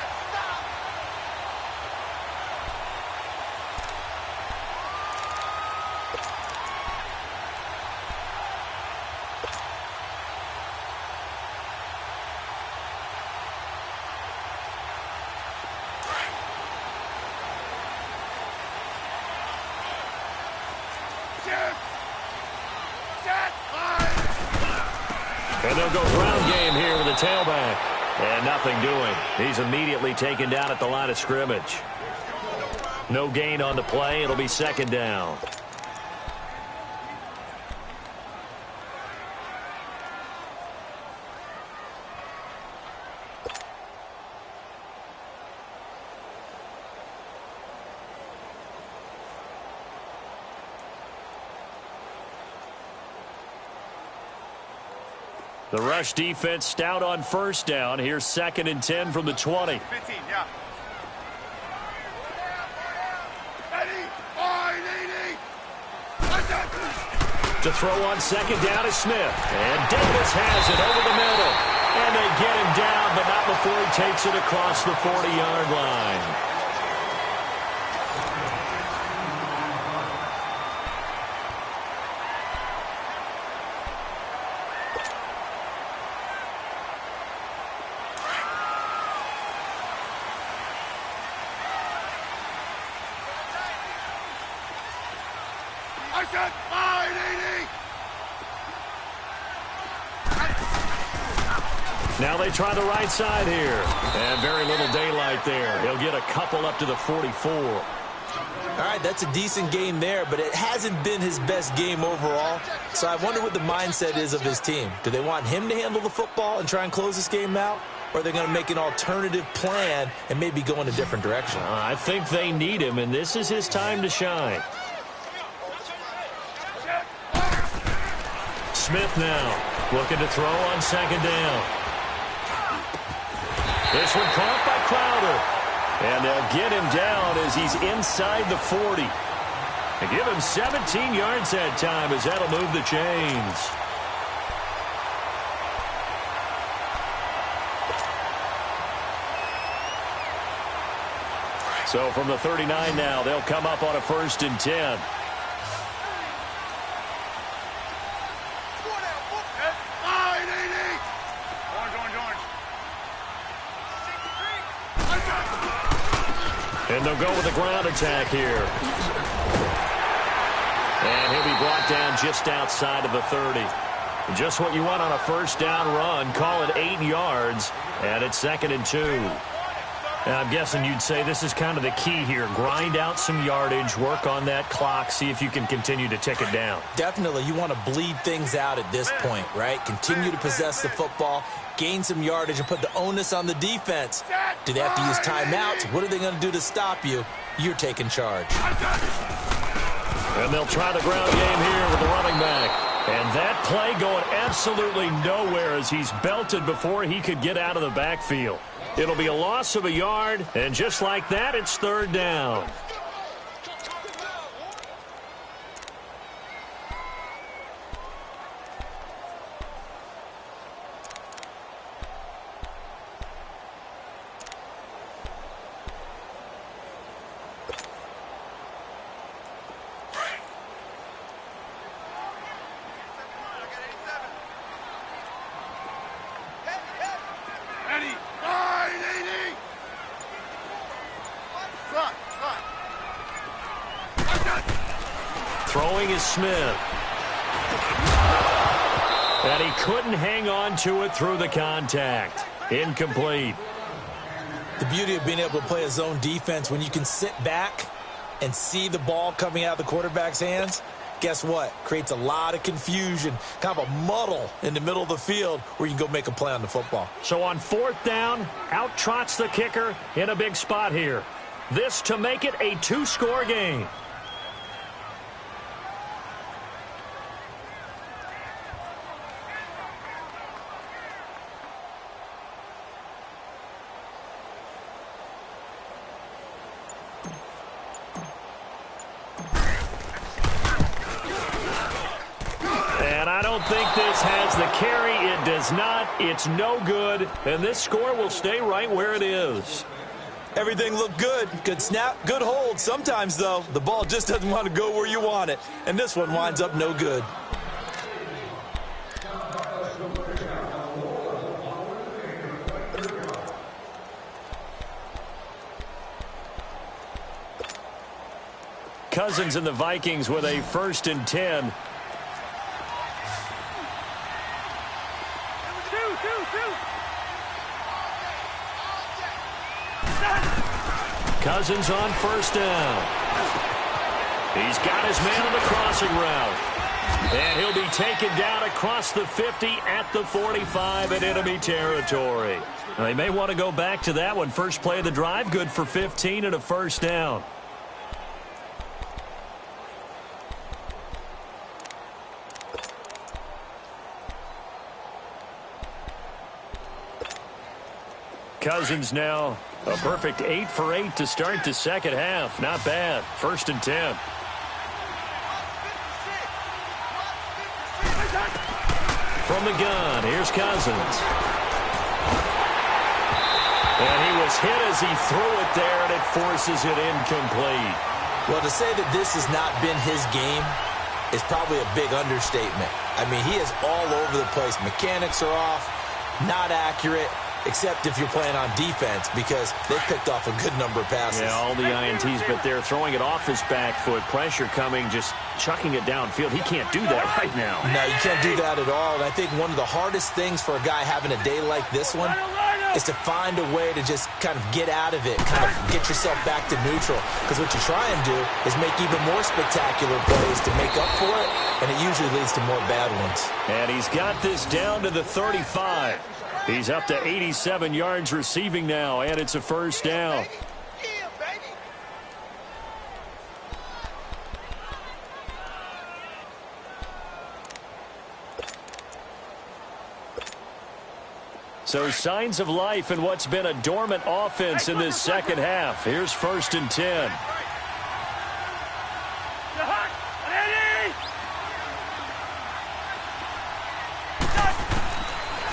And they'll go ground game here with a tailback. And nothing doing. He's immediately taken down at the line of scrimmage. No gain on the play. It'll be 2nd down. The rush defense stout on first down. Here's 2nd and 10 from the 20. 15, yeah. Eddie, fine, Eddie. To throw on 2nd down is Smith. And Davis has it over the middle. And they get him down, but not before he takes it across the 40-yard line. I said fine, Eddie. Now they try the right side here. And very little daylight there. He'll get a couple up to the 44. All right, that's a decent game there, but it hasn't been his best game overall. So I wonder what the mindset is of his team. Do they want him to handle the football and try and close this game out? Or are they going to make an alternative plan and maybe go in a different direction? I think they need him, and this is his time to shine. Smith now looking to throw on 2nd down. This one caught by Crowder. And they'll get him down as he's inside the 40. And give him 17 yards that time as that'll move the chains. So from the 39 now, they'll come up on a 1st and 10. And they'll go with the ground attack here. And he'll be brought down just outside of the 30. Just what you want on a 1st down run. Call it 8 yards. And it's 2nd and 2. And I'm guessing you'd say this is kind of the key here. Grind out some yardage, work on that clock, see if you can continue to tick it down. Definitely. You want to bleed things out at this point, right? Continue to possess the football, gain some yardage, and put the onus on the defense. Do they have to use timeouts? What are they going to do to stop you? You're taking charge. And they'll try the ground game here with the running back. And that play going absolutely nowhere as he's belted before he could get out of the backfield. It'll be a loss of a yard, and just like that, it's 3rd down. Throwing is Smith. And he couldn't hang on to it through the contact. Incomplete. The beauty of being able to play a zone defense when you can sit back and see the ball coming out of the quarterback's hands, guess what? Creates a lot of confusion, kind of a muddle in the middle of the field where you can go make a play on the football. So on 4th down, out trots the kicker in a big spot here. This to make it a 2-score game. Think this has the carry. It does not. It's no good. And this score will stay right where it is. Everything looked good. Good snap, good hold. Sometimes, though, the ball just doesn't want to go where you want it. And this one winds up no good. Cousins and the Vikings with a 1st and 10. Cousins on 1st down. He's got his man on the crossing route. And he'll be taken down across the 50 at the 45 in enemy territory. Now, they may want to go back to that one. First play of the drive, good for 15 and a 1st down. Cousins now a perfect 8 for 8 to start the second half. Not bad. 1st and 10. From the gun, here's Cousins. And he was hit as he threw it there, and it forces it incomplete. Well, to say that this has not been his game is probably a big understatement. I mean, he is all over the place. Mechanics are off, not accurate, except if you're playing on defense, because they picked off a good number of passes. Yeah, all the INTs, but they're throwing it off his back foot. Pressure coming, just chucking it downfield. He can't do that right now. No, you can't do that at all. And I think one of the hardest things for a guy having a day like this one is to find a way to just kind of get out of it, kind of get yourself back to neutral. Because what you try and do is make even more spectacular plays to make up for it, and it usually leads to more bad ones. And he's got this down to the 35. He's up to 87 yards receiving now, and it's a 1st down. So signs of life in what's been a dormant offense in this second half. Here's 1st and 10.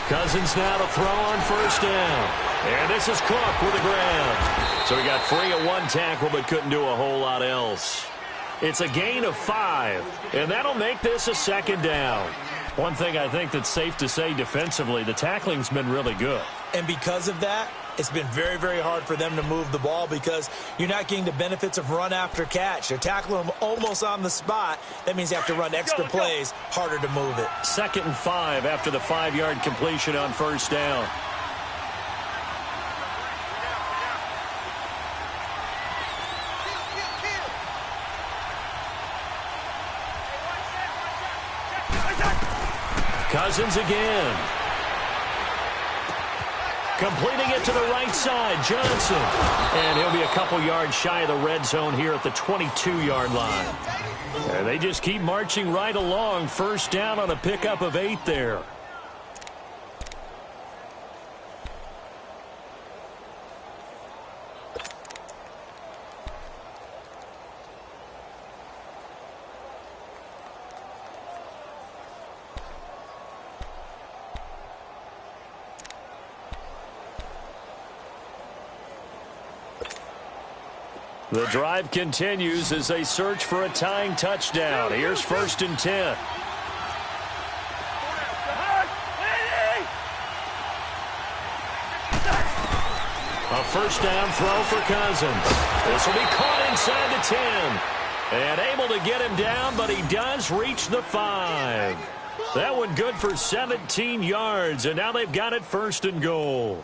Cousins now to throw on 1st down. And this is Cook with a grab. So he got free of 1 tackle but couldn't do a whole lot else. It's a gain of 5, and that'll make this a 2nd down. One thing I think that's safe to say defensively, the tackling's been really good. And because of that, it's been very, very hard for them to move the ball because you're not getting the benefits of run after catch. They're tackling them almost on the spot. That means they have to run extra plays, harder to move it. 2nd and 5 after the 5-yard completion on 1st down. Cousins again. Completing it to the right side, Johnson. And he'll be a couple yards shy of the red zone here at the 22-yard line. And they just keep marching right along. 1st down on a pickup of 8 there. The drive continues as they search for a tying touchdown. Here's 1st and 10. A 1st down throw for Cousins. This will be caught inside the 10. And able to get him down, but he does reach the 5. That one good for 17 yards, and now they've got it 1st and goal.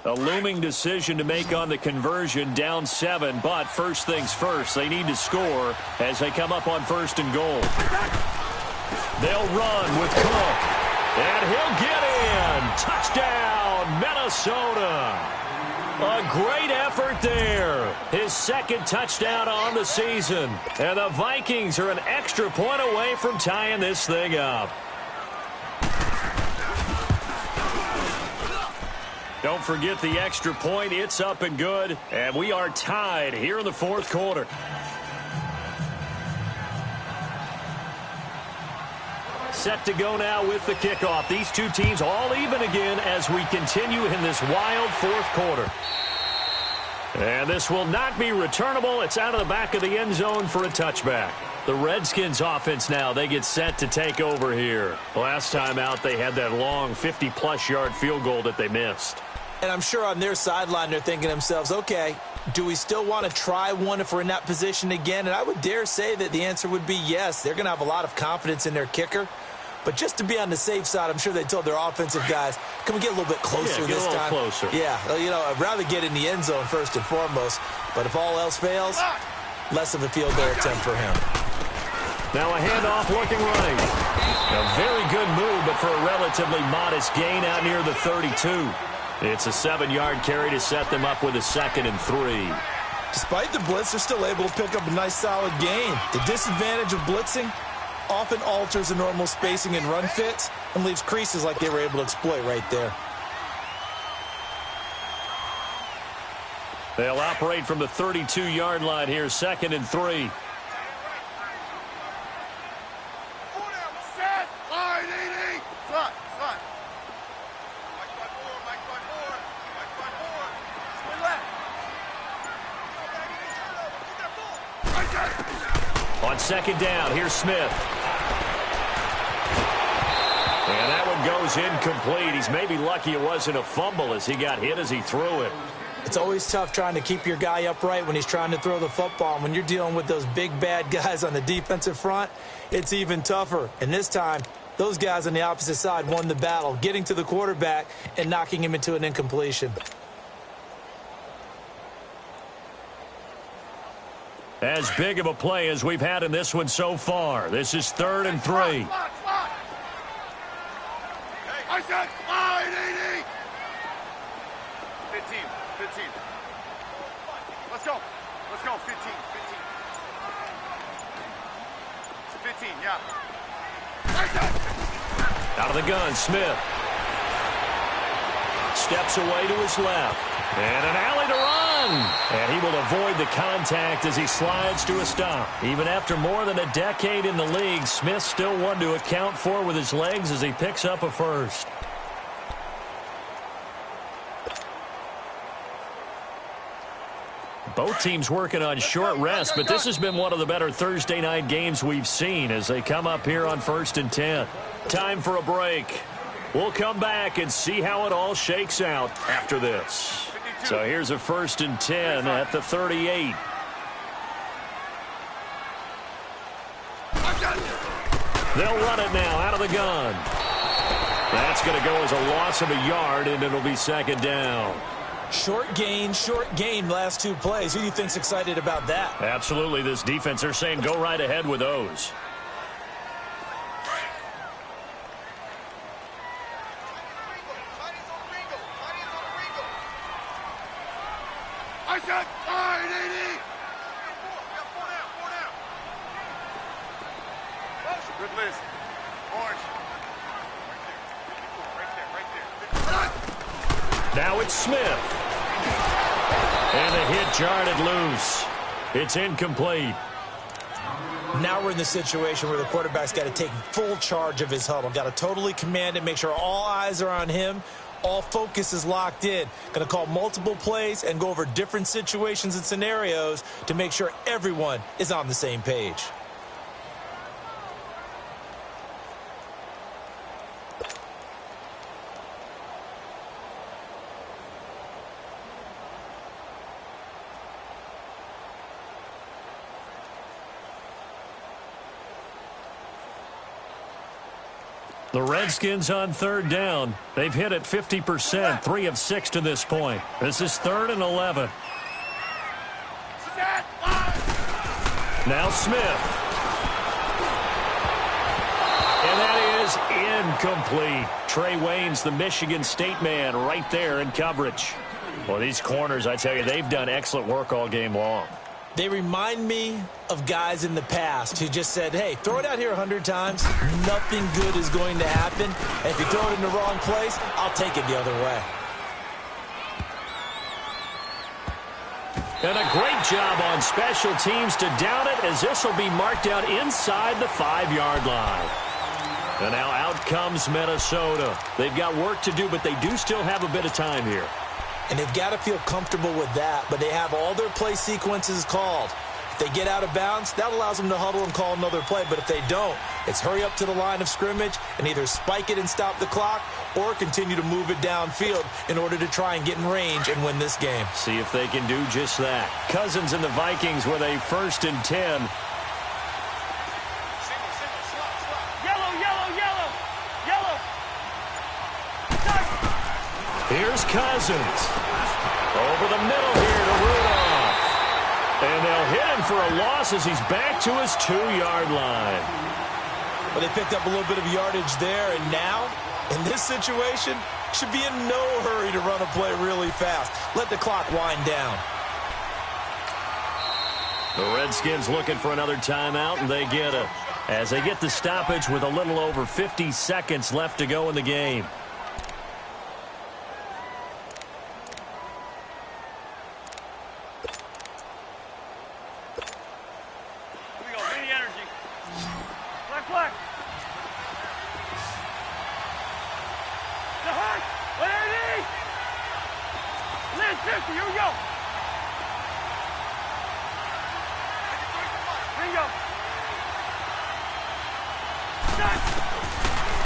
A looming decision to make on the conversion, down 7, but first things first, they need to score as they come up on 1st and goal. They'll run with Cook, and he'll get in. Touchdown, Minnesota. A great effort there. His 2nd touchdown on the season, and the Vikings are an extra point away from tying this thing up. Don't forget the extra point. It's up and good. And we are tied here in the 4th quarter. Set to go now with the kickoff. These two teams all even again as we continue in this wild 4th quarter. And this will not be returnable. It's out of the back of the end zone for a touchback. The Redskins offense now, they get set to take over here. Last time out, they had that long 50-plus yard field goal that they missed. And I'm sure on their sideline they're thinking to themselves, okay, do we still want to try one if we're in that position again? And I would dare say that the answer would be yes. They're going to have a lot of confidence in their kicker. But just to be on the safe side, I'm sure they told their offensive guys, can we get a little bit closer this time? Closer. Yeah, you know, I'd rather get in the end zone first and foremost. But if all else fails, less of a field goal attempt for him. Now a handoff looking right. A good move, but for a relatively modest gain out near the 32. It's a 7-yard carry to set them up with a 2nd and 3. Despite the blitz, they're still able to pick up a nice solid gain. The disadvantage of blitzing often alters the normal spacing and run fits and leaves creases like they were able to exploit right there. They'll operate from the 32-yard line here, 2nd and 3. Set. Line, 80. Slot. On 2nd down, here's Smith. And that one goes incomplete. He's maybe lucky it wasn't a fumble as he got hit as he threw it. It's always tough trying to keep your guy upright when he's trying to throw the football. And when you're dealing with those big, bad guys on the defensive front, it's even tougher. And this time, those guys on the opposite side won the battle, getting to the quarterback and knocking him into an incompletion. As big of a play as we've had in this one so far. This is 3rd and 3. I said line, 80. 15. Let's go, 15. 15, yeah. Out of the gun, Smith. Steps away to his left. And an alley to run. And he will avoid the contact as he slides to a stop. Even after more than a decade in the league, Smith still one to account for with his legs as he picks up a first. Both teams working on short rest, but this has been one of the better Thursday night games we've seen as they come up here on 1st and 10. Time for a break. We'll come back and see how it all shakes out after this. So here's a 1st and 10 at the 38. They'll run it now out of the gun. That's going to go as a loss of a yard, and it'll be 2nd down. Short gain last 2 plays. Who do you think's excited about that? Absolutely. This defense, they're saying go right ahead with those. I said line, 80. Good list. Orange. Right there. Now it's Smith. And the hit jarred it loose. It's incomplete. Now we're in the situation where the quarterback's got to take full charge of his huddle. Got to totally command it, make sure all eyes are on him. All focus is locked in. Going to call multiple plays and go over different situations and scenarios to make sure everyone is on the same page. The Redskins on 3rd down. They've hit it 50%, 3 of 6 to this point. This is 3rd and 11. Now Smith. And that is incomplete. Trey Wayne's the Michigan State man right there in coverage. Well, these corners, I tell you, they've done excellent work all game long. They remind me of guys in the past who just said, hey, throw it out here 100 times. Nothing good is going to happen. And if you throw it in the wrong place, I'll take it the other way. And a great job on special teams to down it as this will be marked out inside the 5-yard line. And now out comes Minnesota. They've got work to do, but they do still have a bit of time here. And they've got to feel comfortable with that, but they have all their play sequences called. If they get out of bounds, that allows them to huddle and call another play. But if they don't, it's hurry up to the line of scrimmage and either spike it and stop the clock or continue to move it downfield in order to try and get in range and win this game. See if they can do just that. Cousins and the Vikings with a 1st and 10. Here's Cousins. Over the middle here to Rudolph. And they'll hit him for a loss as he's back to his 2-yard line. Well, they picked up a little bit of yardage there, and now, in this situation, should be in no hurry to run a play really fast. Let the clock wind down. The Redskins looking for another timeout, and they get it. As they get the stoppage with a little over 50 seconds left to go in the game. Here we go.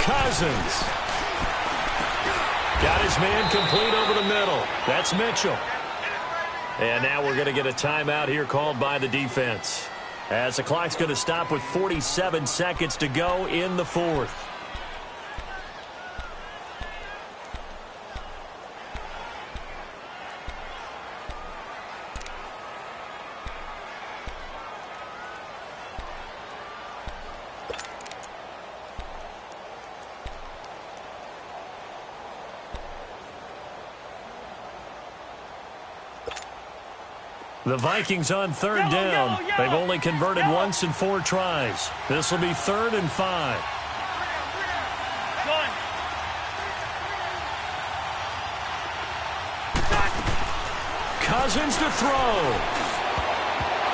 Cousins. Got his man complete over the middle. That's Mitchell. And now we're going to get a timeout here called by the defense. As the clock's going to stop with 47 seconds to go in the fourth. The Vikings on third down. They've only converted once in 4 tries. This will be 3rd and 5. Cousins to throw.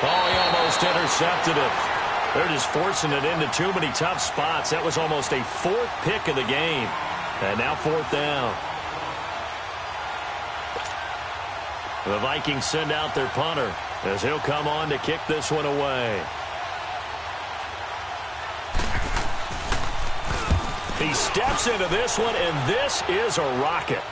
Oh, he almost intercepted it. They're just forcing it into too many tough spots. That was almost a 4th pick of the game. And now 4th down. The Vikings send out their punter as he'll come on to kick this one away. He steps into this one, and this is a rocket.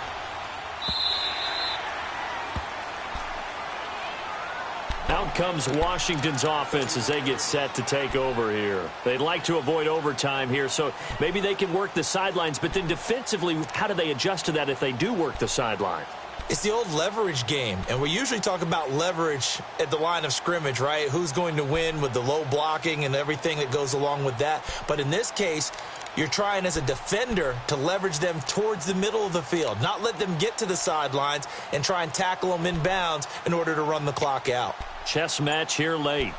Out comes Washington's offense as they get set to take over here. They'd like to avoid overtime here, so maybe they can work the sidelines, but then defensively, how do they adjust to that if they do work the sideline? It's the old leverage game, and we usually talk about leverage at the line of scrimmage, right? Who's going to win with the low blocking and everything that goes along with that. But in this case, you're trying as a defender to leverage them towards the middle of the field, not let them get to the sidelines and try and tackle them in bounds in order to run the clock out. Chess match here late.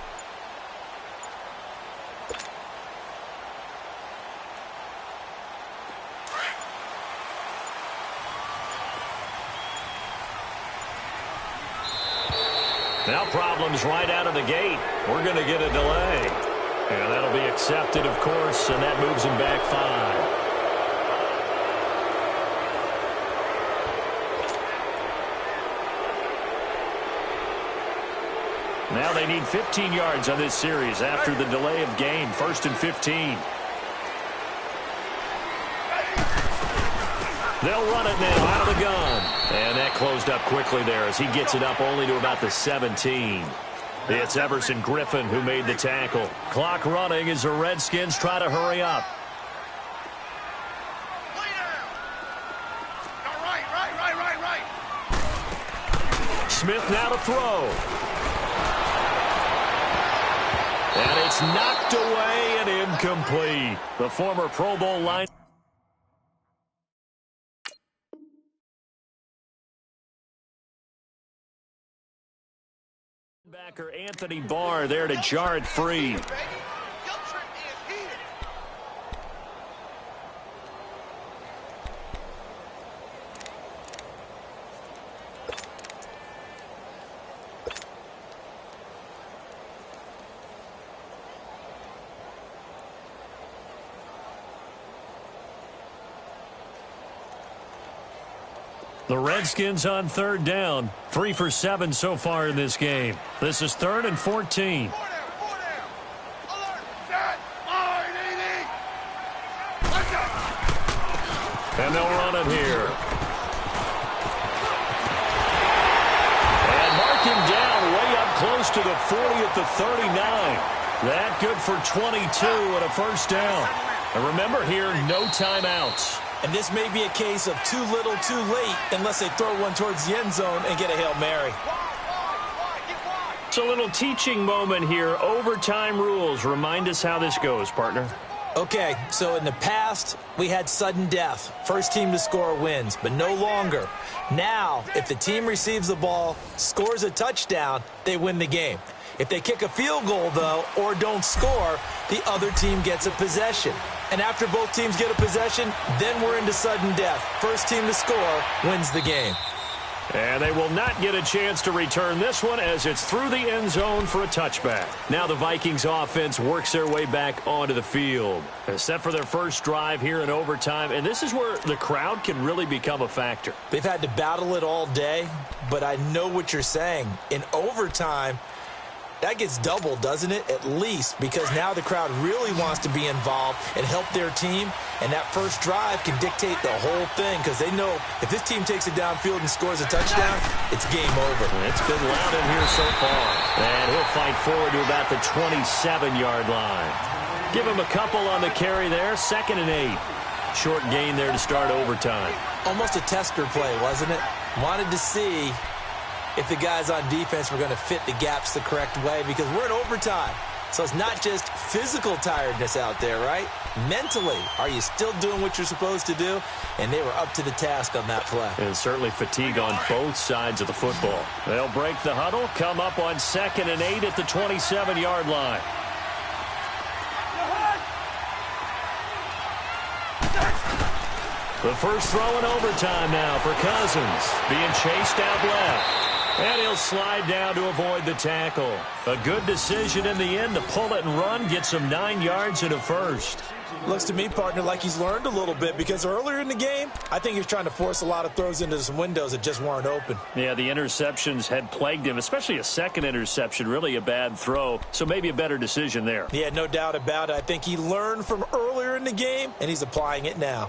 Now problems right out of the gate. We're going to get a delay. And that'll be accepted, of course, and that moves him back 5. Now they need 15 yards on this series after the delay of game. 1st and 15. They'll run it now out of the gun. And that closed up quickly there as he gets it up only to about the 17. It's Everson Griffin who made the tackle. Clock running as the Redskins try to hurry up. Right. Smith now to throw. And it's knocked away and incomplete. The former Pro Bowl line. Backer Anthony Barr there to jar it free. The Redskins on third down. 3 for 7 so far in this game. This is 3rd and 14. And they'll run it here. And mark him down way up close to the 40 at the 39. That good for 22 and a 1st down. And remember here, no timeouts. And this may be a case of too little, too late, unless they throw one towards the end zone and get a Hail Mary. It's a little teaching moment here. Overtime rules. Remind us how this goes, partner. Okay, so in the past, we had sudden death. First team to score wins, but no longer. Now, if the team receives the ball, scores a touchdown, they win the game. If they kick a field goal, though, or don't score, the other team gets a possession. And after both teams get a possession, then we're into sudden death. First team to score wins the game. And they will not get a chance to return this one as it's through the end zone for a touchback. Now the Vikings offense works their way back onto the field. They're set for their first drive here in overtime, and this is where the crowd can really become a factor. They've had to battle it all day, but I know what you're saying. In overtime, that gets doubled, doesn't it? At least, because now the crowd really wants to be involved and help their team, and that first drive can dictate the whole thing because they know if this team takes it downfield and scores a touchdown, it's game over. It's been loud in here so far, and he'll fight forward to about the 27-yard line. Give him a couple on the carry there, 2nd and 8. Short gain there to start overtime. Almost a tester play, wasn't it? Wanted to see if the guys on defense were going to fit the gaps the correct way because we're in overtime. So it's not just physical tiredness out there, right? Mentally, are you still doing what you're supposed to do? And they were up to the task on that play. And certainly fatigue on both sides of the football. They'll break the huddle, come up on 2nd and 8 at the 27-yard line. The first throw in overtime now for Cousins, being chased out left. And he'll slide down to avoid the tackle. A good decision in the end to pull it and run, get some 9 yards and a first. Looks to me, partner, like he's learned a little bit because earlier in the game, I think he was trying to force a lot of throws into some windows that just weren't open. Yeah, the interceptions had plagued him, especially a second interception, really a bad throw. So maybe a better decision there. Yeah, no doubt about it. I think he learned from earlier in the game, and he's applying it now.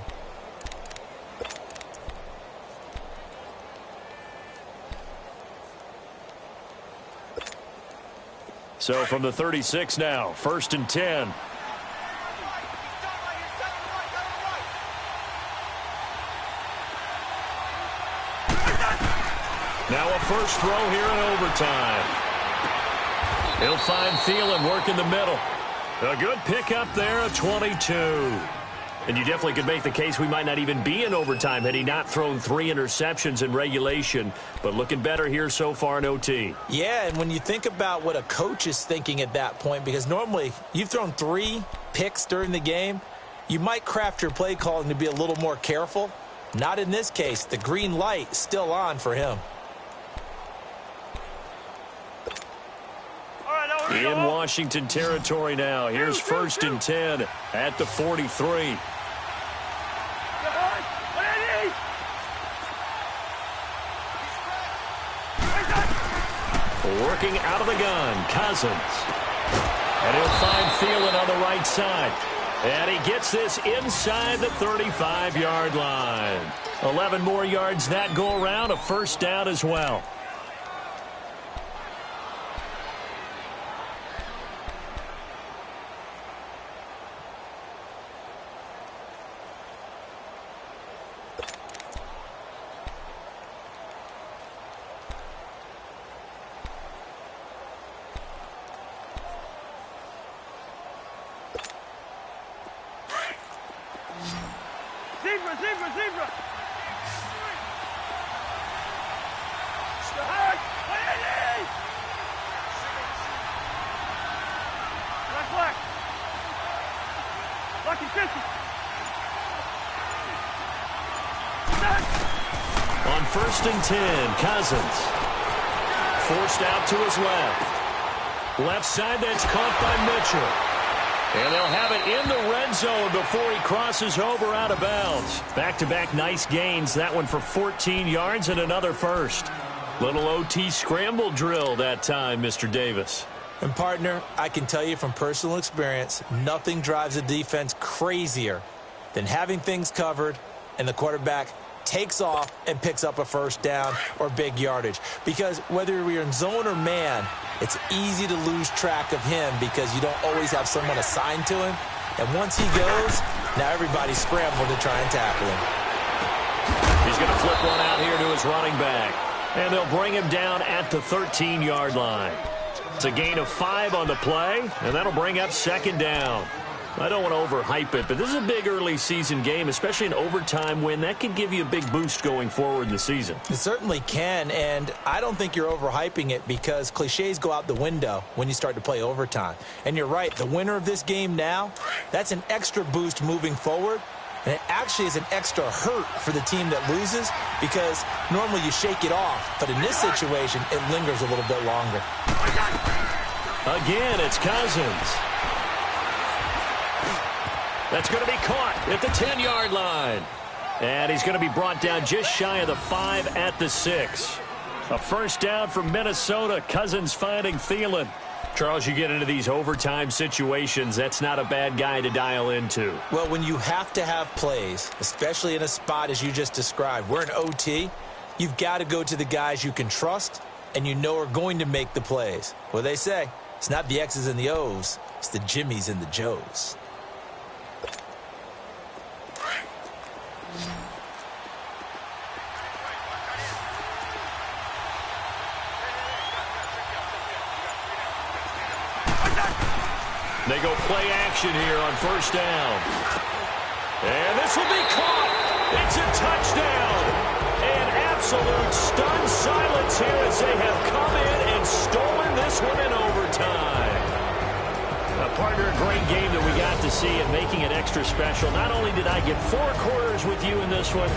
So from the 36 now, 1st and 10. Now a first throw here in overtime. He'll find Thielen working the middle. A good pickup there at 22. And you definitely could make the case we might not even be in overtime had he not thrown 3 interceptions in regulation. But looking better here so far in OT. Yeah, and when you think about what a coach is thinking at that point, because normally you've thrown 3 picks during the game, you might craft your play calling to be a little more careful. Not in this case. The green light is still on for him. In Washington territory now. Here's 1st and 10 at the 43. Working out of the gun, Cousins. And he'll find Thielen on the right side. And he gets this inside the 35-yard line. 11 more yards that go around, a first down as well. Zebra. Black. Lucky 50. On 1st and 10, Cousins. Forced out to his left. Left side, that's caught by Mitchell. And they'll have it in the red zone before he crosses over out of bounds. Back-to-back nice gains. That one for 14 yards and another first. Little OT scramble drill that time, Mr. Davis. And, partner, I can tell you from personal experience, nothing drives a defense crazier than having things covered and the quarterback takes off and picks up a first down or big yardage. Because whether we're in zone or man, it's easy to lose track of him because you don't always have someone assigned to him. And once he goes, now everybody's scrambling to try and tackle him. He's going to flip one out here to his running back. And they'll bring him down at the 13-yard line. It's a gain of 5 on the play, and that'll bring up 2nd down. I don't want to overhype it, but this is a big early season game, especially an overtime win. That can give you a big boost going forward in the season. It certainly can, and I don't think you're overhyping it because cliches go out the window when you start to play overtime. And you're right, the winner of this game now, that's an extra boost moving forward, and it actually is an extra hurt for the team that loses because normally you shake it off, but in this situation, it lingers a little bit longer. Again, it's Cousins. That's going to be caught at the 10-yard line. And he's going to be brought down just shy of the 5 at the 6. A first down from Minnesota. Cousins finding Thielen. Charles, you get into these overtime situations, that's not a bad guy to dial into. Well, when you have to have plays, especially in a spot as you just described, we're in OT, you've got to go to the guys you can trust and you know are going to make the plays. What they say, it's not the X's and the O's, it's the Jimmies and the Joes. They go play action here on first down. And this will be caught. It's a touchdown. An absolute stunned silence here as they have come in and stolen this one in overtime. Partner, a great game that we got to see and making it extra special. Not only did I get 4 quarters with you in this one,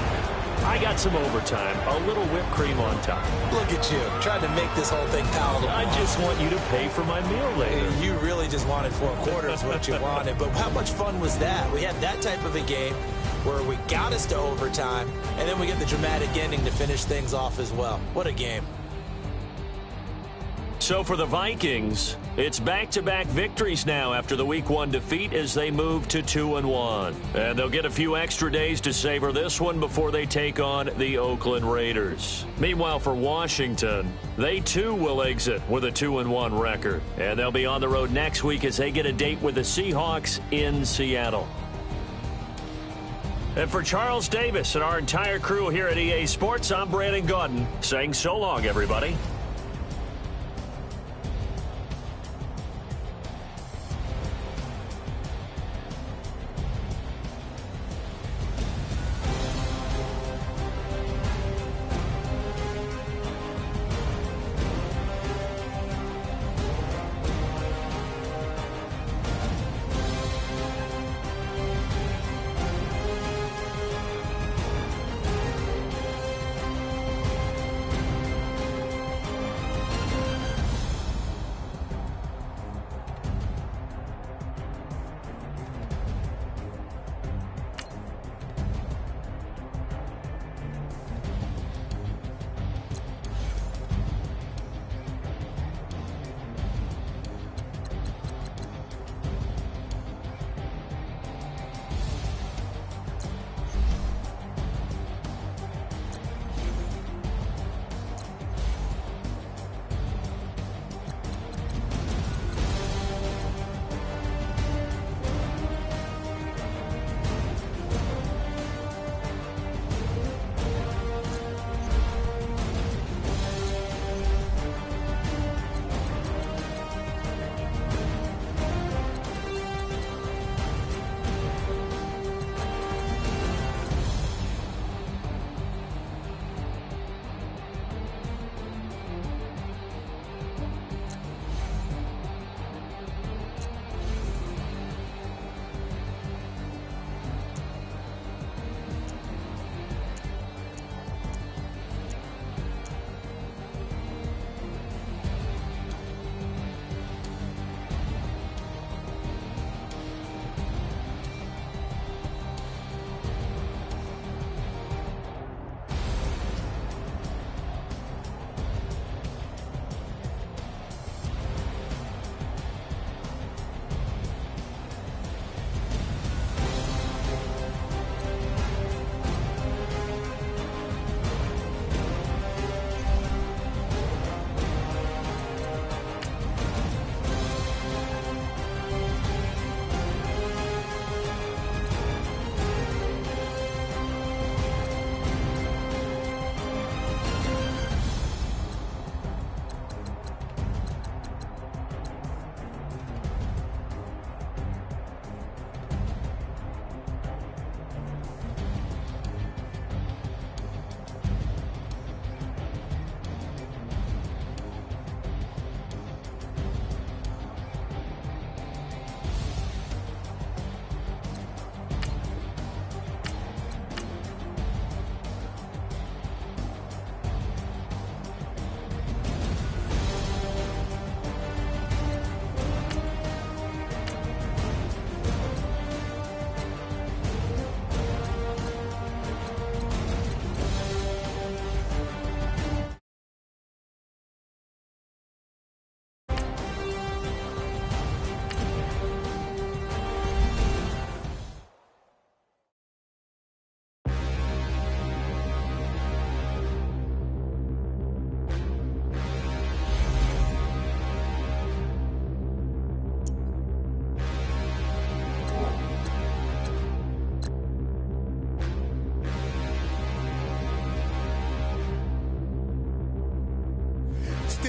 I got some overtime, a little whipped cream on top. Look at you, trying to make this whole thing palatable. I just want you to pay for my meal later. You really just wanted 4 quarters, what you wanted. But how much fun was that? We had that type of a game where we got us to overtime, and then we get the dramatic ending to finish things off as well. What a game. So for the Vikings, it's back-to-back victories now after the Week 1 defeat as they move to 2-1. And they'll get a few extra days to savor this one before they take on the Oakland Raiders. Meanwhile, for Washington, they too will exit with a 2-1 record. And they'll be on the road next week as they get a date with the Seahawks in Seattle. And for Charles Davis and our entire crew here at EA Sports, I'm Brandon Gaudin saying so long, everybody.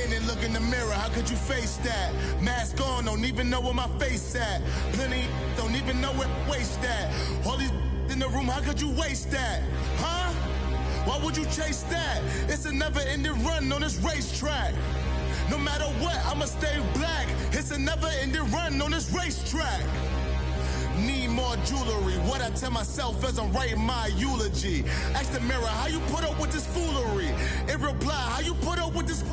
Didn't look in the mirror, how could you face that? Mask on, don't even know where my face at. Plenty don't even know where waist at. All these in the room, how could you waste that? Huh? Why would you chase that? It's a never-ending run on this racetrack. No matter what, I'ma stay black. It's a never-ending run on this racetrack. Need more jewelry. What I tell myself as I'm writing my eulogy. Ask the mirror, how you put up with this foolery? In reply, how you put up with this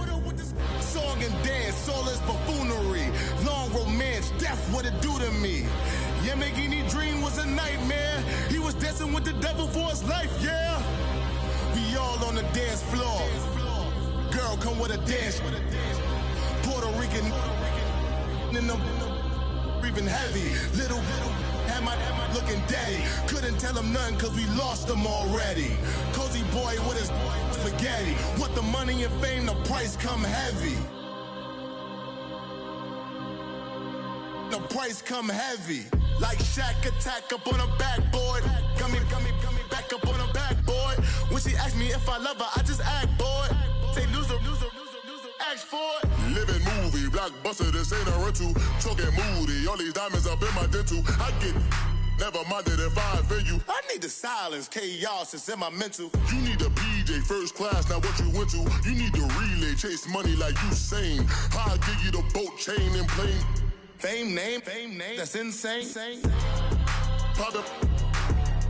song and dance, all this buffoonery. Long romance, death, what it do to me? Yamagini dream was a nightmare. He was dancing with the devil for his life, yeah. We all on the dance floor. Girl, come with a dance. Puerto Rican in the breathing heavy. Little had my looking daddy. Couldn't tell him nothing cause we lost him already. Cozy boy with his spaghetti. What the money and fame, the price come heavy. The price come heavy. Like Shaq attack up on a backboard. Gummy, back up on a backboard. When she asked me if I love her, I just act bored. Say loser, ask for it. Living movie, blockbuster, this ain't a rental. Talking moody, all these diamonds up in my dental. I get never minded if I offend you. I need the silence, chaos is in my mental. You need a PJ, first class, not what you went to. You need the relay, chase money like you sane. I'll give you the boat, chain, and plane. Fame name, that's insane. Pop up.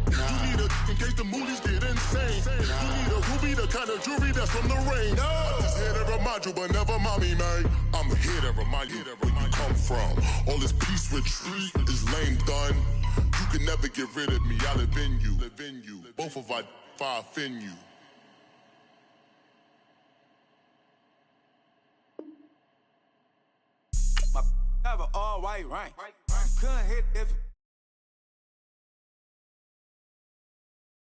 You need a, in case the movies get insane. You need a ruby, the kind of jewelry that's from the rain. I'm just here to remind you, but never mommy, man. I'm here to remind you where you come from. All this peace retreat is lame done. You can never get rid of me, I live in you. Both of our fire offend you. My have an all white rank. Couldn't hit if